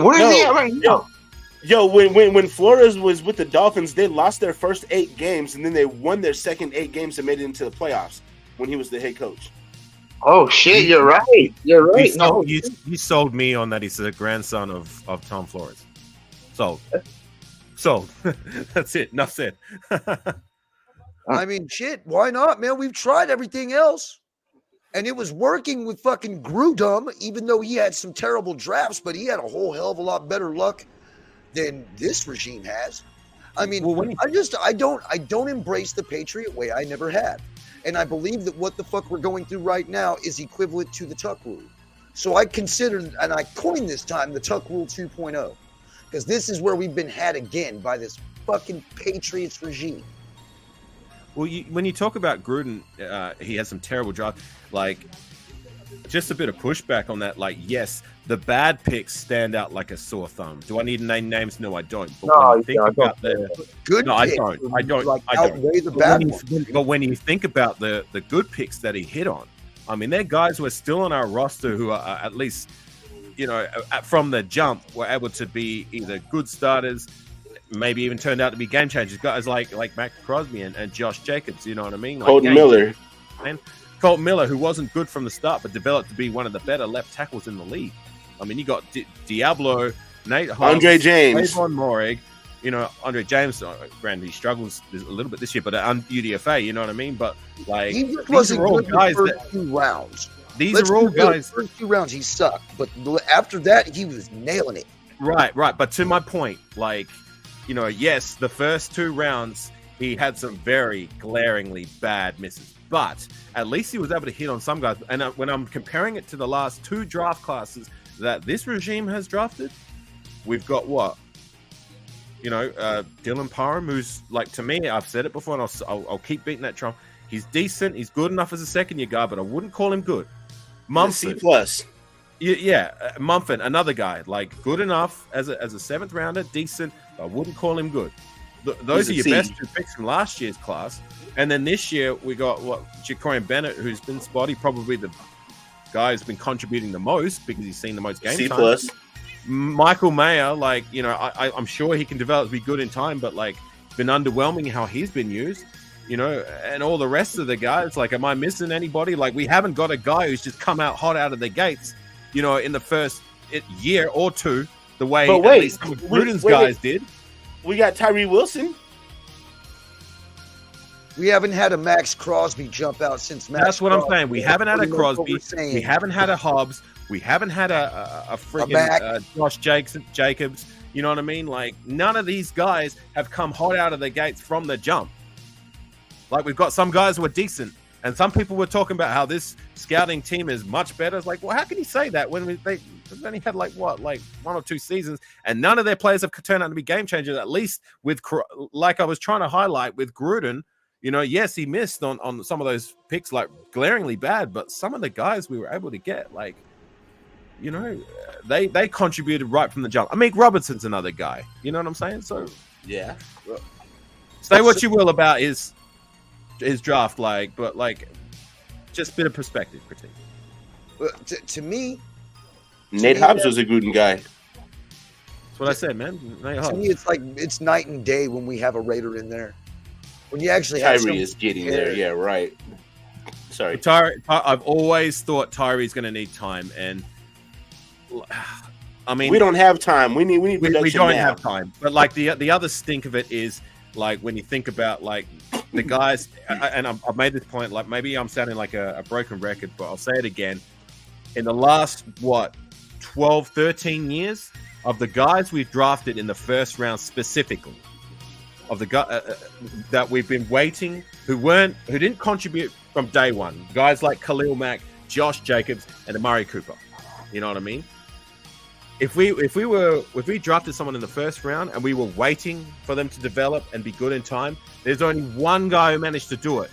right now? Yo, when Flores was with the Dolphins, they lost their first 8 games, and then they won their second 8 games and made it into the playoffs when he was the head coach. Oh shit, you're right. You're right. No, You sold me on that. He's the grandson of Tom Flores. Sold. That's it. Enough said. I mean, shit, why not, man? We've tried everything else. And it was working with fucking Grudem, even though he had some terrible drafts, but he had a whole hell of a lot better luck than this regime has. I mean, I don't embrace the Patriot way. I never have. And I believe that what the fuck we're going through right now is equivalent to the Tuck rule. So I consider, and I coined this time, the Tuck rule 2.0, because this is where we've been had again by this fucking Patriots regime. Well, when you talk about Gruden, he has some terrible drafts. Like, just a bit of pushback on that. Like, yes, the bad picks stand out like a sore thumb. Do I need to name names? No, I don't. But no, when you think about the good, no, picks, I don't. like, I don't. outweigh the bad ones. But when you think about the good picks that he hit on, I mean, they're guys who are still on our roster who are at least, from the jump, were able to be either good starters, maybe even turned out to be game changers. Guys like Max Crosby and Josh Jacobs, you know what I mean? Like Colton Miller. Colton Miller, who wasn't good from the start, but developed to be one of the better left tackles in the league. I mean, you got Diablo, Nate Hobbs, Andre James, Trayvon Morig. Andre James, granted, he struggles a little bit this year, but UDFA, you know what I mean? But like, he just wasn't good in the first 2 rounds. These are all guys. The first 2 rounds he sucked, but after that he was nailing it. Right. But to my point, like, yes, the first 2 rounds he had some very glaringly bad misses, but at least he was able to hit on some guys. And when I'm comparing it to the last 2 draft classes that this regime has drafted, we've got what? Dylan Parham, who's, like, to me, I've said it before, and I'll keep beating that drum. He's decent. He's good enough as a second-year guy, but I wouldn't call him good. Mumford. C+. Yeah, Mumford, another guy, like, good enough as a 7th rounder, decent, but I wouldn't call him good. Those are your best 2 picks from last year's class. And then this year, we got, Jacorian Bennett, who's been spotty, probably the guy who's been contributing the most because he's seen the most game time. C+. Michael Mayer, like, I'm sure he can develop to be good in time, but, like, it's been underwhelming how he's been used, and all the rest of the guys. Like, am I missing anybody? Like, we haven't got a guy who's just come out hot out of the gates, in the first year or 2, the way at least some of Gruden's guys did. We got Tyree Wilson. We haven't had a Max Crosby jump out since Max. That's what Crosby. I'm saying. We haven't had a Crosby. We haven't had a Hobbs. We haven't had a freaking Josh Jacobs. You know what I mean? Like, none of these guys have come hot out of the gates from the jump. Like, we've got some guys who are decent, and some people were talking about how this scouting team is much better. It's like, well, how can you say that when they've only had like 1 or 2 seasons, and none of their players have turned out to be game changers? At least with, like I was trying to highlight with Gruden. Yes, he missed on some of those picks, like, glaringly bad, but some of the guys we were able to get, like, they contributed right from the jump. I mean, Robertson's another guy. You know what I'm saying? So, yeah. Say what you will about his draft, but, like, just a bit of perspective critique. To me, Nate Hobbs was a Gruden guy. That's what I said, man. To me, it's like it's night and day when we have a Raider in there. When you actually Tyree is getting there, yeah, right. Sorry, I've always thought Tyree's going to need time, and I mean, we don't have time. We need production we don't now. have time. But, like, the other stink of it is, like, when you think about, like, the guys, and I've made this point, like, maybe I'm sounding like a broken record, but I'll say it again. In the last 12, 13 years, of the guys we've drafted in the first round specifically, of the guy that we've been waiting, who didn't contribute from day one, guys like Khalil Mack, Josh Jacobs, and Amari Cooper. You know what I mean? If we drafted someone in the first round and we were waiting for them to develop and be good in time, there's only one guy who managed to do it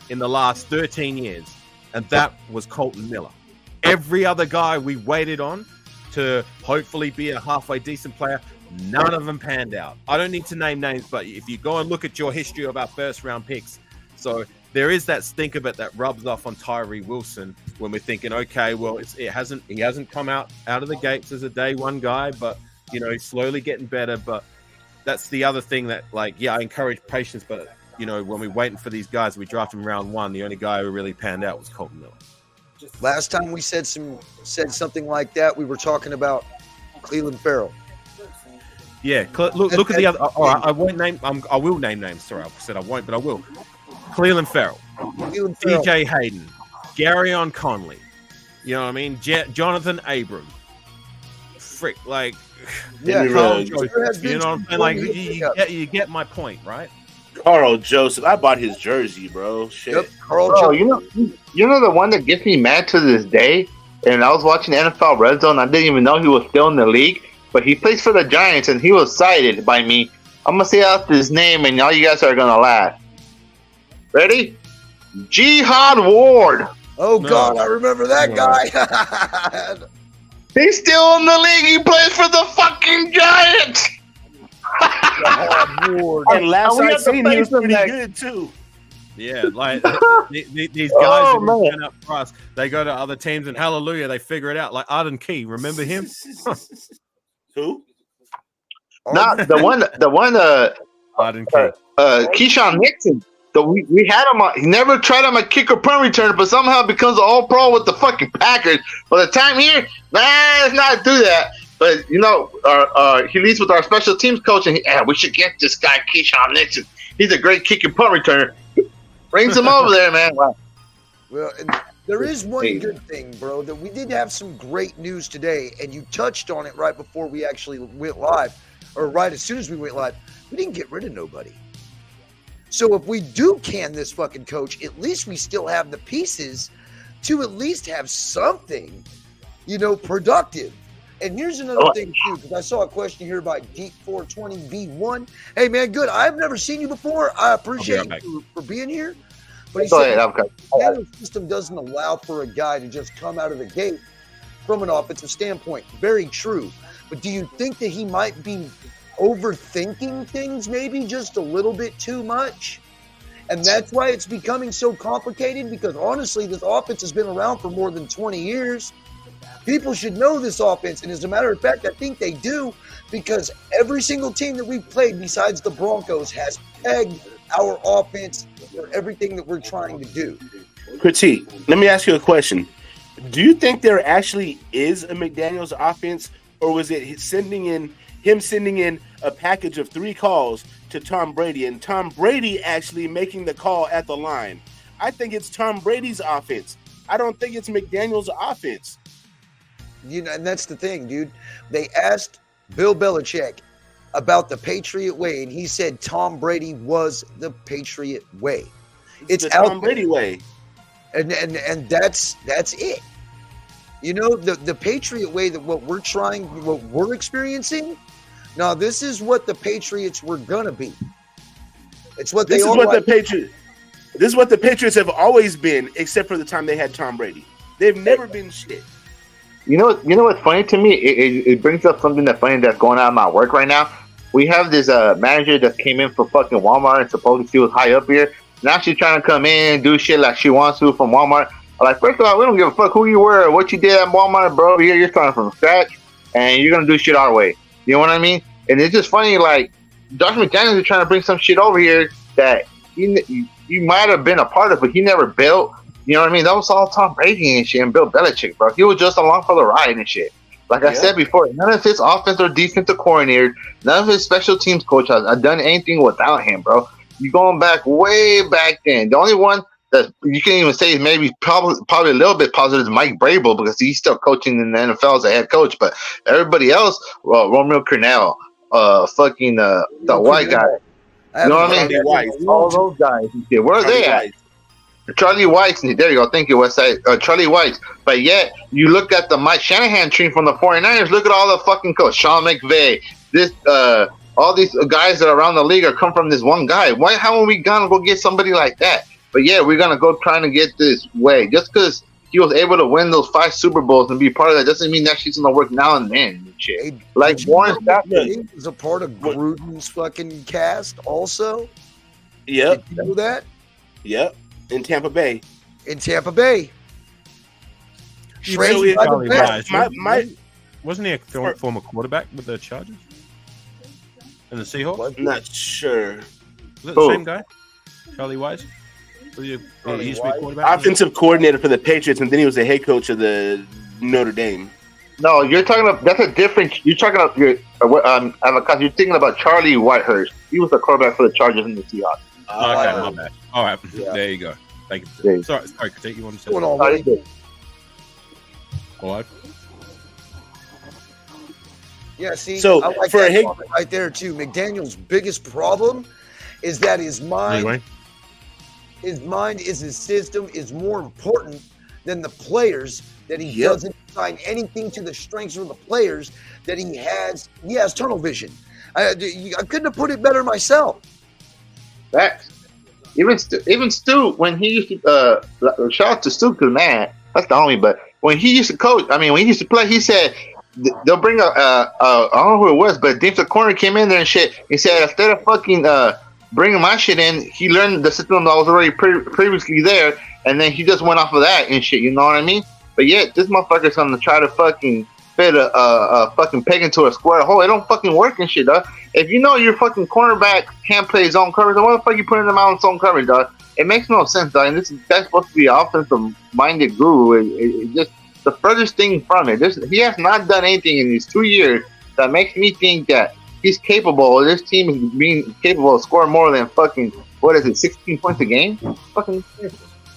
in the last 13 years, and that was Colton Miller. Every other guy we waited on to hopefully be a halfway decent player, none of them panned out. I don't need to name names, but if you go and look at your history of our first round picks, so there is that stink of it that rubs off on Tyree Wilson when we're thinking, okay, well, he hasn't come out of the gates as a day one guy, but he's slowly getting better. But that's the other thing that, like, yeah, I encourage patience, but when we're waiting for these guys, we draft them round 1. The only guy who really panned out was Colton Miller. Last time we said something like that, we were talking about Cleveland Farrell. Yeah, look at the other. All right, I won't name. I will name names. Sorry, I said I won't, but I will. Cleveland Farrell, DJ Hayden, Garyon Conley. You know what I mean? Jonathan Abram. Frick, like, Yeah, Carl Joseph, you know what I'm saying? Like, you get my point, right? Carl Joseph, I bought his jersey, bro. Shit. Yep, Carl Bro, Joseph. you know the one that gets me mad to this day. And I was watching NFL Red Zone. I didn't even know he was still in the league, but he plays for the Giants, and he was cited by me. I'm gonna say out his name, and all you guys are gonna laugh. Ready? Jihad Ward. Oh No. God, I remember that No. guy. He's still in the league. He plays for the fucking Giants. And last we I have to seen, he face was him pretty next. good too. Yeah, like these guys Oh, that man. turn up for us, they go to other teams and hallelujah, they figure it out. Like Arden Key, remember him? Who? Not the one. Arden Key. Keyshawn Nixon. We had him. He never tried him a kick or punt return, but somehow becomes an all pro with the fucking Packers. By the time here, let's not do that. But you know, he leads with our special teams coach, and we should get this guy Keyshawn Nixon. He's a great kick and punt returner. Brings him over there, man. Wow. Well, and there is one good thing, bro, that we did have some great news today, and you touched on it right before we actually went live, or right as soon as we went live. We didn't get rid of nobody. So if we do can this fucking coach, at least we still have the pieces to at least have something, productive. And here's another thing too, because I saw a question here about Geek 420V1. Hey man, good. I've never seen you before. I appreciate you for being here. But he said the manual system doesn't allow for a guy to just come out of the gate from an offensive standpoint. Very true. But do you think that he might be overthinking things maybe just a little bit too much? And that's why it's becoming so complicated, because honestly, this offense has been around for more than 20 years. People should know this offense, and as a matter of fact, I think they do, because every single team that we've played besides the Broncos has pegged our offense for everything that we're trying to do. Critique. Let me ask you a question. Do you think there actually is a McDaniels offense, or was it him sending in a package of 3 calls to Tom Brady, and Tom Brady actually making the call at the line? I think it's Tom Brady's offense. I don't think it's McDaniels' offense. And that's the thing, dude. They asked Bill Belichick about the Patriot way, and he said Tom Brady was the Patriot way. It's the Tom Brady way. And that's it. The Patriot way, that what we're experiencing. Now, this is what the Patriots were gonna be. It's what This is what the Patriots have always been, except for the time they had Tom Brady. They've never been shit. You know what's funny to me? It brings up something that's funny that's going on in my work right now. We have this manager that came in for fucking Walmart, and supposedly she was high up here. Now she's trying to come in and do shit like she wants to from Walmart. Like, first of all, we don't give a fuck who you were or what you did at Walmart, bro. Here you're starting from scratch, and you're gonna do shit our way. You know what I mean? And it's just funny, like, Josh McDaniels is trying to bring some shit over here that you might have been a part of, but he never built. You know what I mean? That was all Tom Brady and shit and Bill Belichick, bro. He was just along for the ride and shit. Like I said before, none of his offense or defensive coordinator, none of his special teams coach has done anything without him, bro. You're going back way back then. The only one that you can even say is maybe probably a little bit positive is Mike Vrabel, because he's still coaching in the NFL as a head coach. But everybody else, Romeo Crennel, the white guy. You know what I mean? All those guys. Where are they at? Charlie White, there you go. Thank you, Westside. Charlie White. But yet, you look at the Mike Shanahan team from the 49ers, look at all the fucking coach. Sean McVay. All these guys that are around the league are come from this one guy. Why haven't we gone to go get somebody like that? But yeah, we're going to go trying to get this way. Just because he was able to win those 5 Super Bowls and be part of that doesn't mean that she's going to work now and then. And shit. Like Warren Sapp is a part of Gruden's fucking cast also. Yep. Did you know that? Yep. In Tampa Bay. Wasn't he a former quarterback with the Chargers and the Seahawks? I'm not sure. Was it the same guy? Charlie Weiss? He used to be quarterback. Offensive coordinator for the Patriots, and then he was the head coach of the Notre Dame. No, you're talking about that's a different. You're talking about Avocado. You're thinking about Charlie Whitehurst. He was the quarterback for the Chargers and the Seahawks. Okay, my bad. All right, there you go. Thank you. Sorry, Critique. You want to say? All right. Yeah, see, so I like for that a comment right there too. McDaniel's biggest problem is that his mind is his system is more important than the players. That he doesn't assign anything to the strengths of the players. That he has tunnel vision. I couldn't have put it better myself. Facts. Even Stu, when he used to shout out to Stu, because man, that's the only. But when he used to coach, when he used to play, he said they'll bring I don't know who it was, but James the corner came in there and shit. He said instead of fucking bringing my shit in, he learned the system that was already previously there, and then he just went off of that and shit. You know what I mean? But yet this motherfucker's gonna try to fucking fit a fucking peg into a square hole. It don't fucking work and shit, dog. If you know your fucking cornerback can't play zone coverage, then why the fuck you putting them out in zone coverage, dog? It makes no sense, dog. And that's supposed to be an offensive-minded guru. It just the furthest thing from it. He has not done anything in these 2 years that makes me think that he's capable. This team is being capable of scoring more than fucking 16 points a game. Fucking.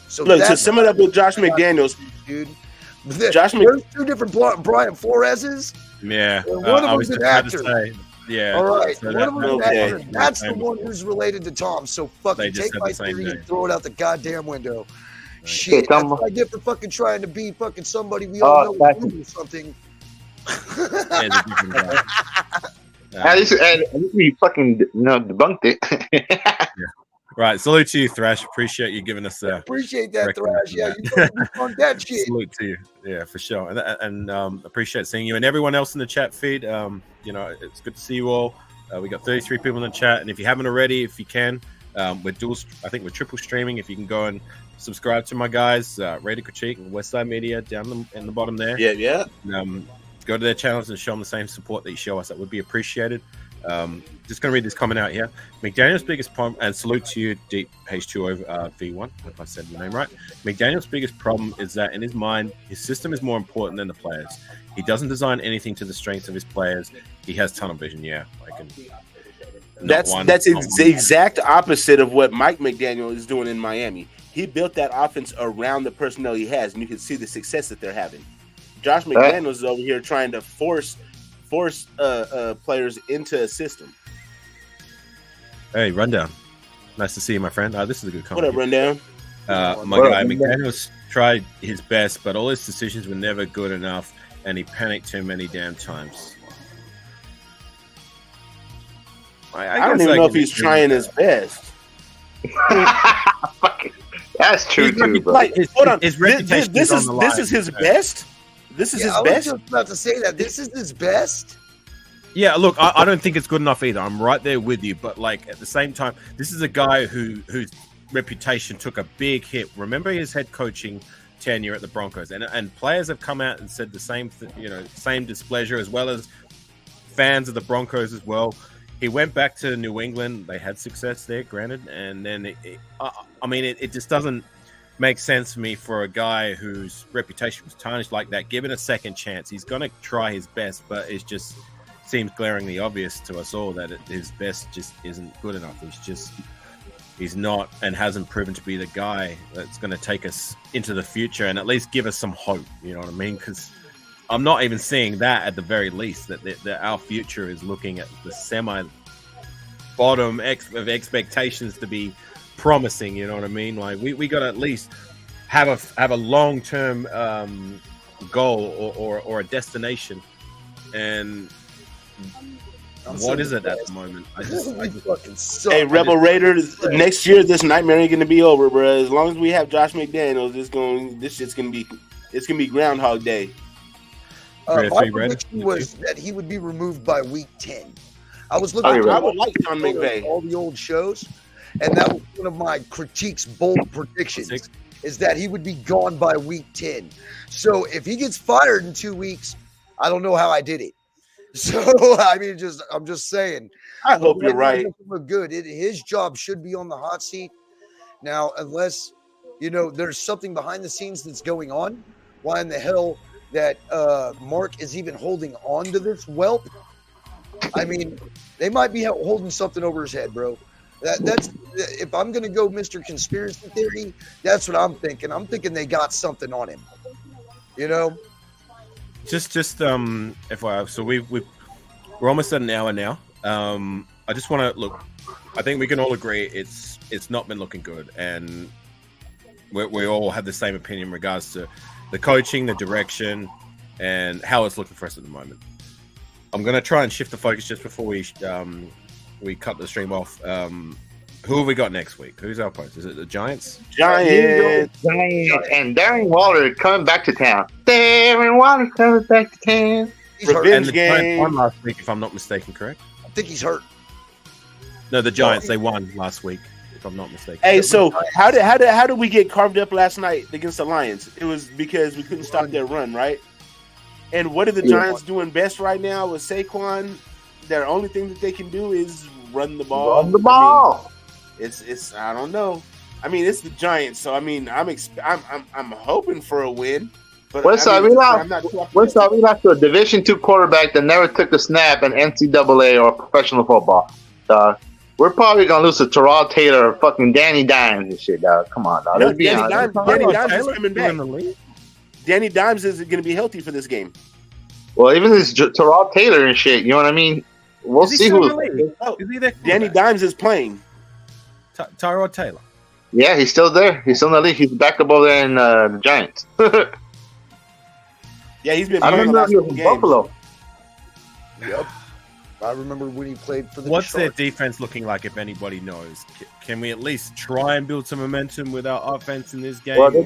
So look, to sum it up with Josh McDaniels, dude. There's two different Brian Flores's. Yeah, one of them's an actor. Yeah. All right. So one of them's an actor. That's the same. one who's related to Tom. So fucking take my theory and throw it out the goddamn window. Right. Shit, that's what I get for fucking trying to be fucking somebody we all know or something. At least we fucking debunked it. Yeah. Right, salute to you, Thrash. Appreciate you giving us appreciate that, Thrash. Yeah, you debunked that shit. Salute to you, yeah, for sure, and appreciate seeing you and everyone else in the chat feed. It's good to see you all. We got 33 people in the chat, and if you haven't already, if you can, we're triple streaming. If you can go and subscribe to my guys, Raider Critique and Westside Media down in the bottom there. Yeah. Go to their channels and show them the same support that you show us. That would be appreciated. Just going to read this comment out here. McDaniel's biggest problem, and salute to you, Deep H2O V1, if I said the name right. McDaniel's biggest problem is that in his mind, his system is more important than the players. He doesn't design anything to the strengths of his players. He has tunnel vision. Yeah, that's the exact opposite of what Mike McDaniel is doing in Miami. He built that offense around the personnel he has, and you can see the success that they're having. Josh McDaniels is over here trying to force players into a system. Hey, Rundown. Nice to see you, my friend. This is a good comment. What up, Rundown? My guy, McDaniels tried his best, but all his decisions were never good enough, and he panicked too many damn times. I don't even know if he's trying his best. That's true, too, bro. Hold on. His reputation this is his best? This is his best? I was just about to say that. This is his best? Yeah, look, I don't think it's good enough either. I'm right there with you. But, at the same time, this is a guy whose reputation took a big hit. Remember his head coaching tenure at the Broncos. And players have come out and said the same same displeasure, as well as fans of the Broncos as well. He went back to New England. They had success there, granted. And then, it just doesn't make sense for me for a guy whose reputation was tarnished like that. Given a second chance, he's going to try his best, but it just seems glaringly obvious to us all that his best just isn't good enough. He's not and hasn't proven to be the guy that's going to take us into the future and at least give us some hope. You know what I mean? Because I'm not even seeing that at the very least, that our future is looking at the semi-bottom of expectations to be promising. You know what I mean? Like we got to at least have a long-term goal or a destination. And what is it at the moment? I just fucking suck. Hey, Rebel Raiders, next year this nightmare ain't gonna be over, bro. As long as we have Josh McDaniels, it's gonna be Groundhog Day. My prediction was that he would be removed by week 10. I was looking I would like Sean McVay. All the old shows, and that was one of my critiques, bold predictions, is that he would be gone by week 10. So if he gets fired in 2 weeks, I don't know how I did it. So I'm just saying. I hope you're right. Look good. His job should be on the hot seat, Now, unless there's something behind the scenes that's going on, why in the hell that Mark is even holding on to this whelp? I mean, they might be holding something over his head, bro. That's if I'm gonna go Mr. Conspiracy Theory, that's what I'm thinking. I'm thinking they got something on him. Just FYI, so we're almost at an hour now. I just want to look. I think we can all agree it's not been looking good, and we all have the same opinion in regards to the coaching, the direction, and how it's looking for us at the moment. I'm gonna try and shift the focus just before we cut the stream off. Who have we got next week? Who's our opponent? Is it the Giants? Giants. And Darren Waller coming back to town. Darren Waller coming back to town. He's hurt. And the Giants won last week, if I'm not mistaken, correct? I think he's hurt. No, the Giants, they won last week, if I'm not mistaken. Hey, so how did we get carved up last night against the Lions? It was because we couldn't stop their run, right? And what are the Giants doing best right now with Saquon? Their only thing that they can do is run the ball. Run the ball. It's I don't know. I mean, it's the Giants, so I mean, I'm hoping for a win. But Westside, we lost to a Division II quarterback that never took a snap in NCAA or professional football. We're probably gonna lose to Terrell Taylor or fucking Danny Dimes and shit, dog. Come on, dog. No, Danny Dimes is coming back. Danny Dimes is going to be healthy for this game. Well, even this Terrell Taylor and shit, you know what I mean? We'll see who. Danny Dimes is playing. Tyrod Taylor. Yeah, he's still there. He's still in the league. He's back up over there in the Giants. Yeah, he's been. I remember he was in Buffalo. Yep. I remember when he played for the. What's Sharks. their defense looking like, if anybody knows? Can we at least try and build some momentum with our offense in this game? Well, they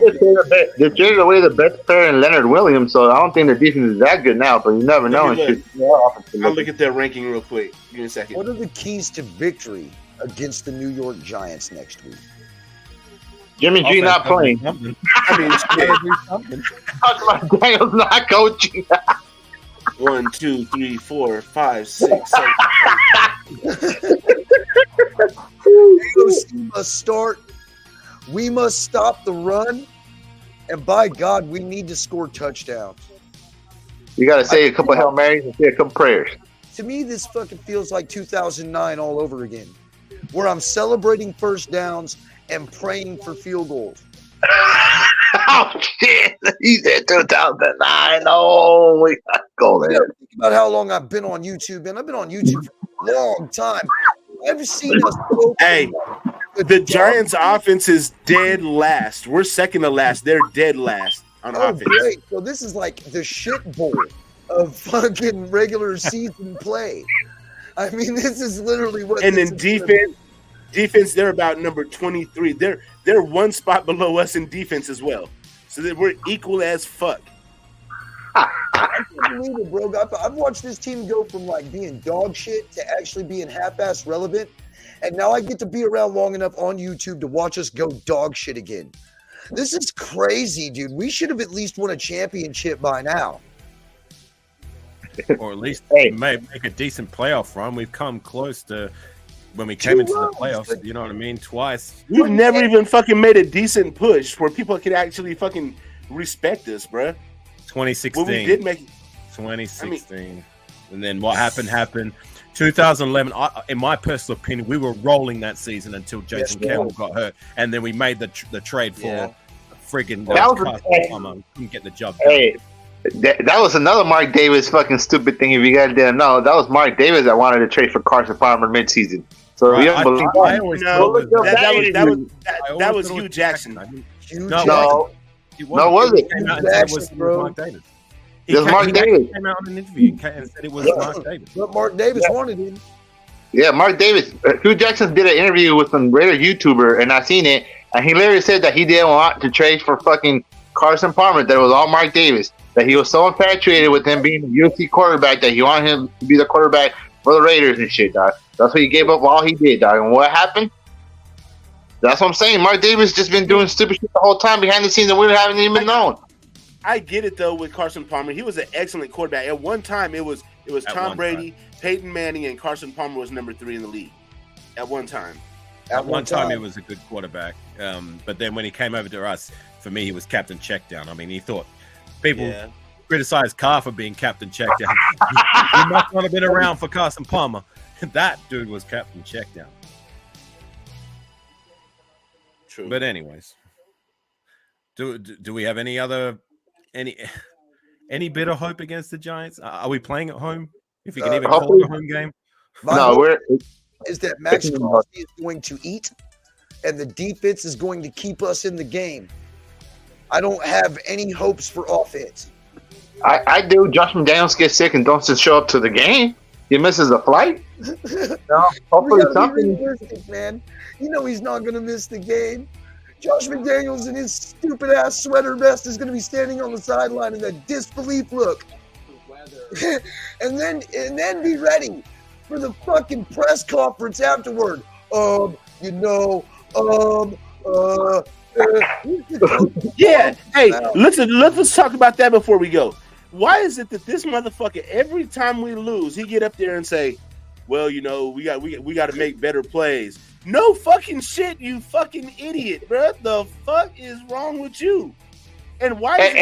traded away the best player in Leonard Williams, so I don't think the defense is that good now. But you never know. I'll look at their ranking real quick. Give me a second. What are the keys to victory against the New York Giants next week? Jimmy G not playing. I mean, Talk about Daniels not coaching. 1, 2, 3, 4, 5, 6, 7. AOC must start. We must stop the run. And by God, we need to score touchdowns. You got to say a couple of Hail Marys and say a couple prayers. To me, this fucking feels like 2009 all over again, where I'm celebrating first downs and praying for field goals. Oh, shit. He said 2009. Oh, we got to go there. Think about how long I've been on YouTube, and I've been on YouTube for a long time. I've seen us. Hey, the Giants' offense is dead last. We're second to last. They're dead last on offense. Great. So this is like the shit bowl of fucking regular season play. I mean, this is literally what. And then defense, they're about number 23. They're one spot below us in defense as well. So that we're equal as fuck. I can't believe it, bro. I've watched this team go from like being dog shit to actually being half-ass relevant, and now I get to be around long enough on YouTube to watch us go dog shit again. This is crazy, dude. We should have at least won a championship by now. Or at least make a decent playoff run. We've come close to when we came into the playoffs. You know what I mean? Twice. We've never even fucking made a decent push where people could actually fucking respect us, bruh. 2016. Well, we did make 2016. And then what happened. 2011, in my personal opinion, we were rolling that season until Jason Campbell got hurt. And then we made the trade for friggin' couldn't get the job done. Hey, that was another Mark Davis fucking stupid thing. If you guys didn't know, that was Mark Davis that wanted to trade for Carson Palmer midseason. So Right. you don't believe that was Hugh Jackson. No, was it? It was Mark Davis. He came out in an interview and said it was Mark Davis. But Mark Davis wanted him. Yeah, Mark Davis. Hugh Jackson did an interview with some Raider YouTuber, and I seen it, and he literally said that he didn't want to trade for fucking Carson Palmer. That it was all Mark Davis. That he was so infatuated with him being a UFC quarterback that he wanted him to be the quarterback for the Raiders and shit, dog. That's what he gave up all he did, dog. And what happened? That's what I'm saying. Mark Davis just been doing stupid shit the whole time behind the scenes that we haven't even known. I get it though with Carson Palmer. He was an excellent quarterback. At one time, it was Tom Brady, Peyton Manning, and Carson Palmer was number 3 in the league. At one time, At one time, he was a good quarterback. But then when he came over to us, for me, he was Captain Checkdown. I mean, he thought people criticized Carr for being Captain Checkdown. He must not have been around for Carson Palmer. That dude was Captain Checkdown. True. But anyways, do we have any bit of hope against the Giants? Are we playing at home? If you can even call it a home game? Is that Max Crosby is going to eat, and the defense is going to keep us in the game. I don't have any hopes for offense. I do. Josh McDaniels gets sick and don't show up to the game. He misses a flight. No, hopefully something. Realistic, man. You know he's not going to miss the game. Josh McDaniels in his stupid ass sweater vest is going to be standing on the sideline in that disbelief look, and then be ready for the fucking press conference afterward. Yeah. Hey, let's talk about that before we go. Why is it that this motherfucker, every time we lose, he get up there and say, well, you know, we got to make better plays. No fucking shit, you fucking idiot, bro. The fuck is wrong with you? And why is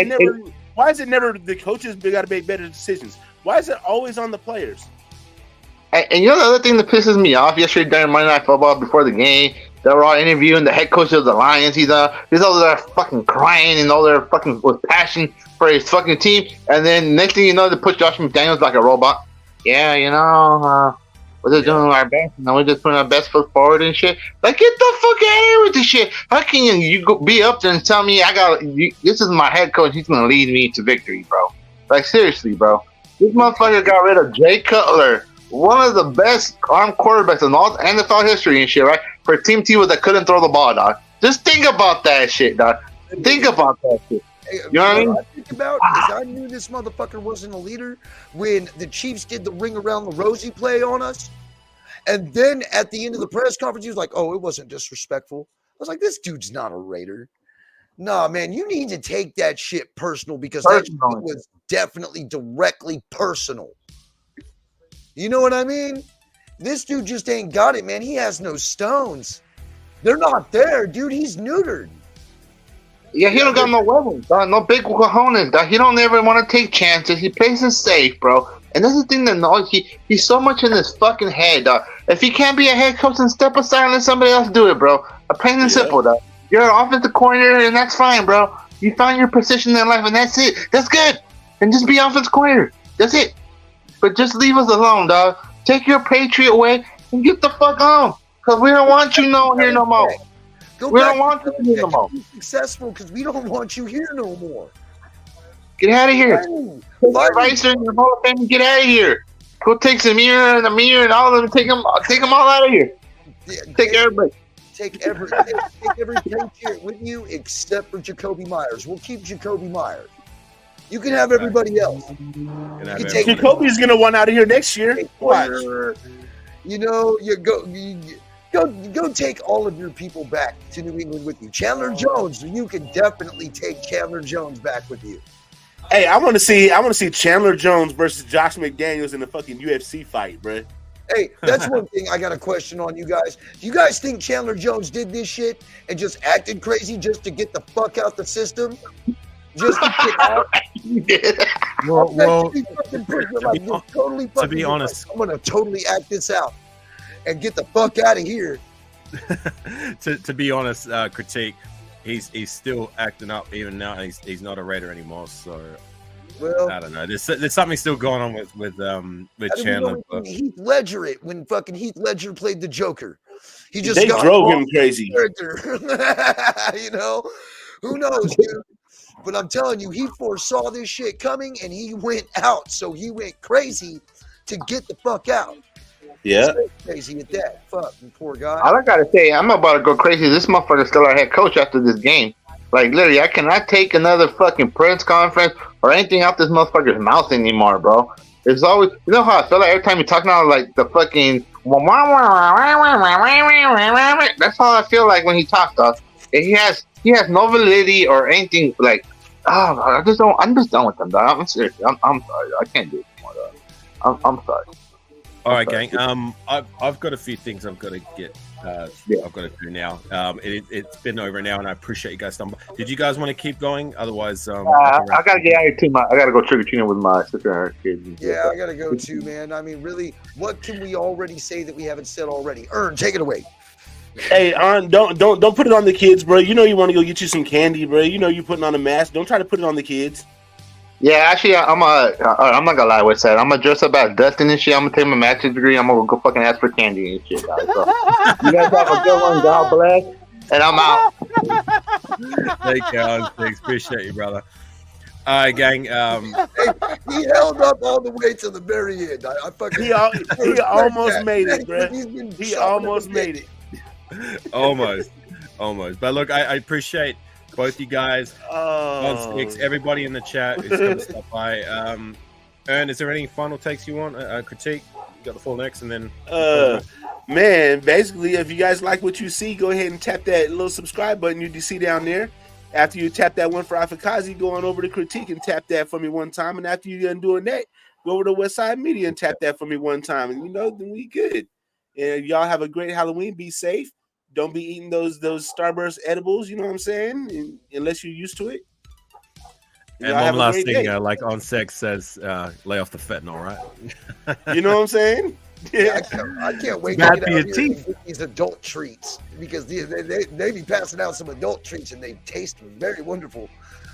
it never the coaches got to make better decisions? Why is it always on the players? And you know the other thing that pisses me off yesterday during Monday Night Football before the game, they were all interviewing the head coach of the Lions. He's all there fucking crying and all there fucking with passion for his fucking team. And then next thing you know, they put Josh McDaniels like a robot. Yeah, you know, we're just doing our best. And we're just putting our best foot forward and shit. Like, get the fuck out of here with this shit. How can you go be up there and tell me this is my head coach? He's gonna lead me to victory, bro. Like, seriously, bro. This motherfucker got rid of Jay Cutler, one of the best armed quarterbacks in all NFL history and shit, right? For a team that couldn't throw the ball, dog. Just think about that shit, dog. Think about that shit. You know what I mean? I think about is I knew this motherfucker wasn't a leader when the Chiefs did the ring around the rosy play on us. And then at the end of the press conference, he was like, oh, it wasn't disrespectful. I was like, this dude's not a Raider. Nah, man, you need to take that shit personal because that shit was definitely directly personal. You know what I mean? This dude just ain't got it, man. He has no stones. They're not there, dude. He's neutered. Yeah, he don't got no weapons, dog. No big cojones, dog. He don't ever want to take chances. He plays it safe, bro. And that's the thing that annoys he's so much in his fucking head, dog. If he can't be a head coach, then step aside and let somebody else do it, bro. Plain and simple, dog. You're an offensive coordinator, and that's fine, bro. You found your position in life, and that's it. That's good. And just be offensive coordinator. That's it. But just leave us alone, dog. Take your Patriot way and get the fuck on. Because we don't want you here no more. We don't want you here no more. Be successful because we don't want you here no more. Get out of here. Take your Ricer and your Hall of Fame and get out of here. Go take Samir and Amir and all of them. Take them all out of here. Take everybody. Take every Patriot with you except for Jacoby Myers. We'll keep Jacoby Myers. You can have everybody else. Jacoby's gonna want out of here next year. Watch. You know, go take all of your people back to New England with you. Chandler Jones, you can definitely take Chandler Jones back with you. Hey, I want to see Chandler Jones versus Josh McDaniels in a fucking UFC fight, bro. Hey, that's one thing I got a question on you guys. Do you guys think Chandler Jones did this shit and just acted crazy just to get the fuck out the system? Just to get out? Well, to be honest, I'm gonna totally act this out and get the fuck out of here. to be honest, critique, he's still acting up even now. He's not a Raider anymore, so well, I don't know. There's something still going on with Chandler. But Heath Ledger, when fucking Heath Ledger played the Joker, they drove him crazy. You know, who knows, dude? But I'm telling you, he foresaw this shit coming and he went out. So he went crazy to get the fuck out. Yeah. Crazy at that. Fucking poor guy. All I gotta say, I'm about to go crazy. This motherfucker's still our head coach after this game. Like, literally, I cannot take another fucking press conference or anything out this motherfucker's mouth anymore, bro. It's always, you know how I feel like every time you talk now, like the fucking. That's how I feel like when he talks, dog. He has no validity or anything like. I'm just done with them, dog. I'm serious. I'm sorry. I can't do it anymore, dog. I'm sorry. All right, gang. I've got a few things I've got to get I've got to do now. It's been over an hour, and I appreciate you guys. Did you guys want to keep going? Otherwise, I gotta get out of here too. I gotta go trick or treating with my sister and her kids. Yeah, I gotta go too, man. I mean, really, what can we already say that we haven't said already? Ern, take it away. Hey, don't put it on the kids, bro. You know you want to go get you some candy, bro. You know you putting on a mask. Don't try to put it on the kids. Yeah, actually, I'm not gonna lie, Westside. I'm gonna dress up as Dustin and shit. I'm gonna take my master's degree. I'm gonna go fucking ask for candy and shit, guys. So, you guys have a good one. God bless. And I'm out. Thank you, Alan. Thanks. Appreciate you, brother. All right, gang. He held up all the way to the very end. I fucking. He almost made it, bro. He almost made it. Almost. But look, I appreciate both you guys, on Sticks, everybody in the chat who's going to stop by. Ern, is there any final takes you want? Critique? You got the full next, and then. Man, basically, if you guys like what you see, go ahead and tap that little subscribe button you see down there. After you tap that one for Afikazi, go on over to Critique and tap that for me one time. And after you're done doing that, go over to Westside Media and tap that for me one time. And then we good. And y'all have a great Halloween. Be safe. Don't be eating those Starburst edibles, you know what I'm saying? Unless you're used to it. And one last thing, like On Sex says, lay off the fentanyl, right? You know what I'm saying? Yeah, I can't wait to get out here and get these adult treats because they be passing out some adult treats and they taste very wonderful.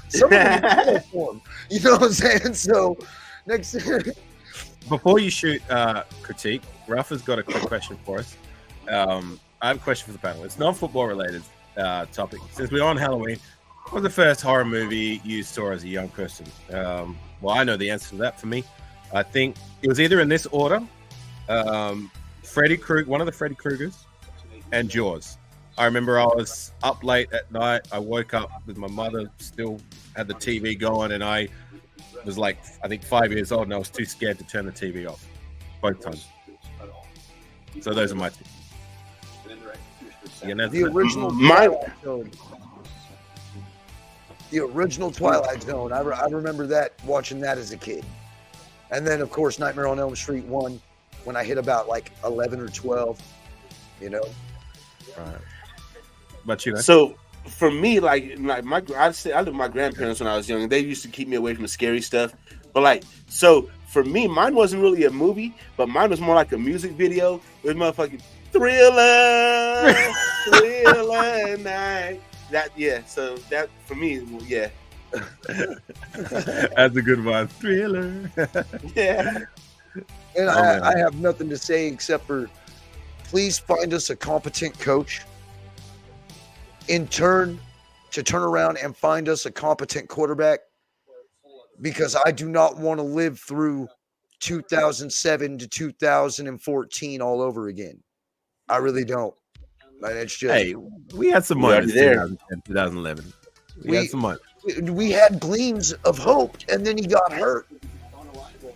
Some of them are in form, you know what I'm saying? So next year. Before you shoot Critique, Ralph has got a quick question for us. I have a question for the panel. It's non-football related topic. Since we're on Halloween, what was the first horror movie you saw as a young person? Well, I know the answer to that for me. I think it was either in this order. Freddy Krueger, one of the Freddy Kruegers, and Jaws. I remember I was up late at night. I woke up with my mother still had the TV going, and I was like, I think 5 years old, and I was too scared to turn the TV off both times. So those are my two. The original Twilight Zone. The original Twilight Zone. I remember that, watching that as a kid. And then, of course, Nightmare on Elm Street 1 when I hit about like 11 or 12, you know. Right. But you know. So for me, I lived with my grandparents when I was young, and they used to keep me away from scary stuff. But so for me, mine wasn't really a movie, but mine was more like a music video. It was motherfucking Thriller night. So that for me, yeah. That's a good one. Thriller. Yeah. And I have nothing to say except for please find us a competent coach. In turn, to turn around and find us a competent quarterback, because I do not want to live through 2007 to 2014 all over again. I really don't. But it's just, hey, we had some moments there. 2011. We had some moments. We had gleams of hope, and then he got hurt.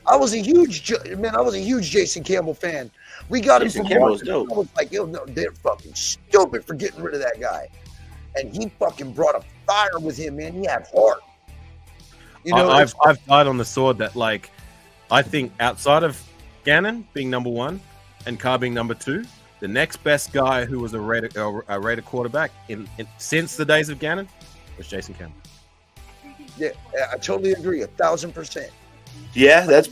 I was a huge Jason Campbell fan. We got Jason him from Campbell was dope. I was like, yo, no, they're fucking stupid for getting rid of that guy. And he fucking brought a fire with him, man. He had heart. You know, I've died on the sword that, like, I think outside of Gannon being number one and Carr being number two, the next best guy who was a Raider quarterback since the days of Gannon was Jason Campbell. Yeah, I totally agree, 1,000%. Yeah,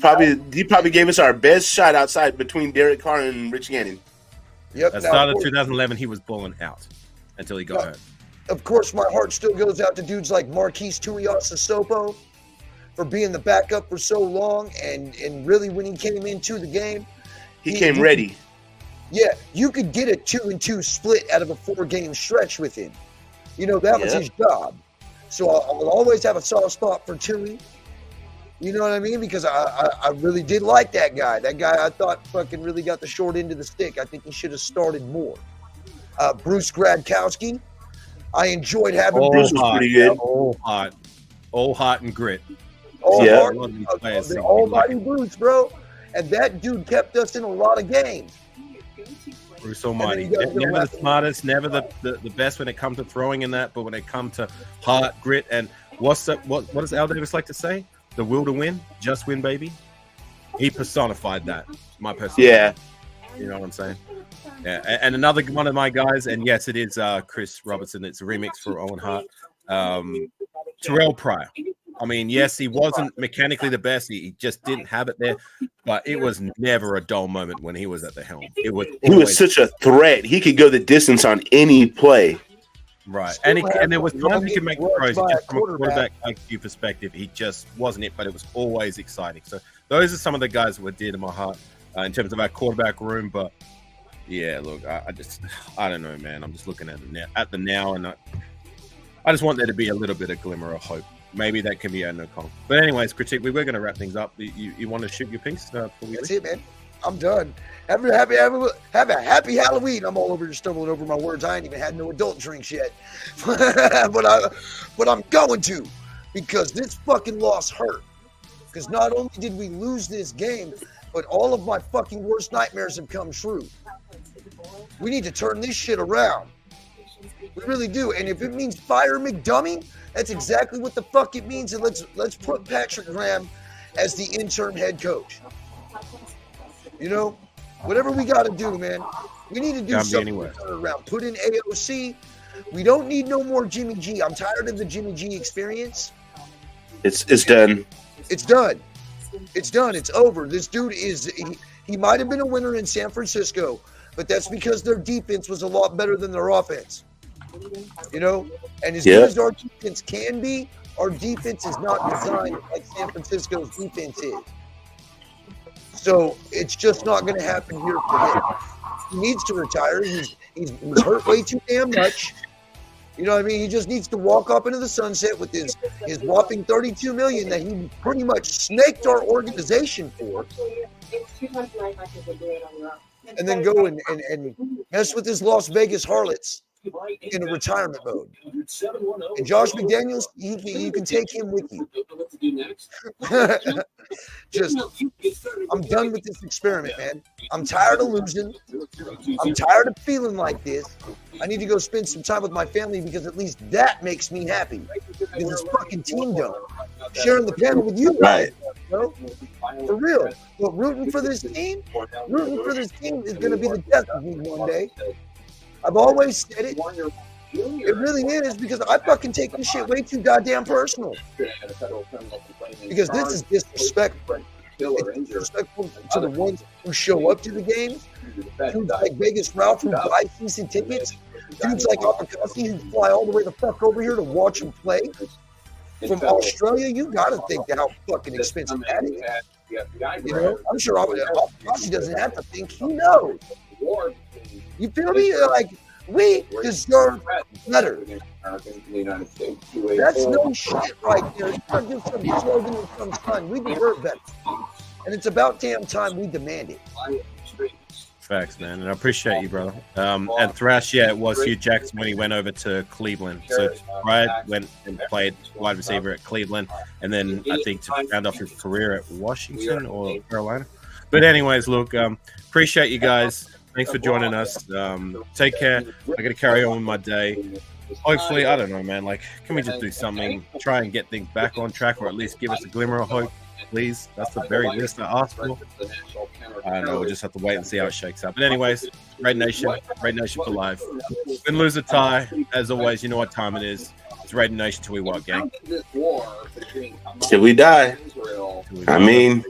he probably gave us our best shot outside between Derek Carr and Rich Gannon. Yep. At the start of 2011, he was balling out until he got hurt. Of course, my heart still goes out to dudes like Marquise Tuiasosopo for being the backup for so long, and really when he came into the game, he came ready. Yeah, you could get a 2-2 split out of a 4-game stretch with him. You know, that was his job. So I'll always have a soft spot for Tui. You know what I mean? Because I really did like that guy. That guy I thought fucking really got the short end of the stick. I think he should have started more. Bruce Gradkowski. I enjoyed having Bruce. Was pretty good. All heart and grit. The almighty Bruce, bro. And that dude kept us in a lot of games. Bruce Almighty. Never the smartest, never the best when it comes to throwing in that, but when it comes to heart, grit, and what does Al Davis like to say? The will to win, just win, baby. He personified that. My personal. Yeah. You know what I'm saying? Yeah, and another one of my guys, and yes, it is Chris Robertson. It's a remix for Owen Hart. Terrell Pryor. I mean, yes, he wasn't mechanically the best. He just didn't have it there, but it was never a dull moment when he was at the helm. He was such a threat. He could go the distance on any play. Right, and there was times he could make the throws. Just from a quarterback IQ perspective, he just wasn't it, but it was always exciting. So those are some of the guys that were dear to my heart in terms of our quarterback room, but. Yeah, look, I don't know, man. I'm just looking at the now, and I just want there to be a little bit of glimmer of hope. Maybe that can be our no comment. But anyways, critique. We were going to wrap things up. You want to shoot your piece? That's it, man. I'm done. Have a happy Halloween. I'm all over here stumbling over my words. I ain't even had no adult drinks yet, but I'm going to, because this fucking loss hurt. Because not only did we lose this game, but all of my fucking worst nightmares have come true. We need to turn this shit around. We really do. And if it means fire McDummy, that's exactly what the fuck it means. And let's put Patrick Graham as the interim head coach. You know, whatever we got to do, man. We need to do something to turn it around. Put in AOC. We don't need no more Jimmy G. I'm tired of the Jimmy G experience. It's done. It's done. It's done. It's over. This dude he might have been a winner in San Francisco, but that's because their defense was a lot better than their offense. You know? And as good as our defense can be, our defense is not designed like San Francisco's defense is. So it's just not going to happen here for him. He needs to retire. He's hurt way too damn much. You know what I mean? He just needs to walk up into the sunset with his whopping $32 million that he pretty much snaked our organization for, and then go and mess with his Las Vegas Harlots in a retirement mode. And Josh McDaniels, you can take him with you. I'm done with this experiment, man. I'm tired of losing. I'm tired of feeling like this. I need to go spend some time with my family, because at least that makes me happy. Because this fucking team don't. Sharing the panel with you guys, bro. For real. But rooting for this team is going to be the death of me one day. I've always said it. It really is, because I fucking take this shit way too goddamn personal. Because this is disrespectful. It's disrespectful to the ones who show up to the games. Dudes like Vegas Ralph who buy season tickets. Dudes like Apicassi who fly all the way the fuck over here to watch him play. From Australia, you gotta think how fucking expensive that is. You know, I'm sure Apicassi doesn't have to think. He knows. You feel me? Like, we deserve better. That's no shit right there. It's not just some slogan and some fun. We deserve better. And it's about damn time we demand it. Facts, man. And I appreciate you, brother. And Thrash, it was Hugh Jackson when he went over to Cleveland. So Brad went and played wide receiver at Cleveland, and then I think to round off his career at Washington or Carolina. But anyways, look, appreciate you guys. Thanks for joining us. Take care. I got to carry on with my day. Hopefully, I don't know, man. Like, can we just do something? Try and get things back on track, or at least give us a glimmer of hope, please. That's the very least I ask for. I don't know. We'll just have to wait and see how it shakes out. But anyways, Red Nation for life. Win, lose, or tie. As always, you know what time it is. It's Red Nation till we what, gang? Till we die. I mean...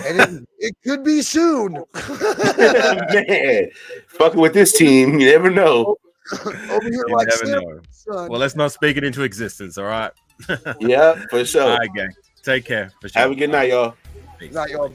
And it could be soon. Man, fucking with this team, you never know. Over here, You like never Sam, know. son. Well, let's not speak it into existence, all right? Yeah, for sure. All right, gang. Take care. For sure. Have a good night, y'all. Peace. Night, y'all.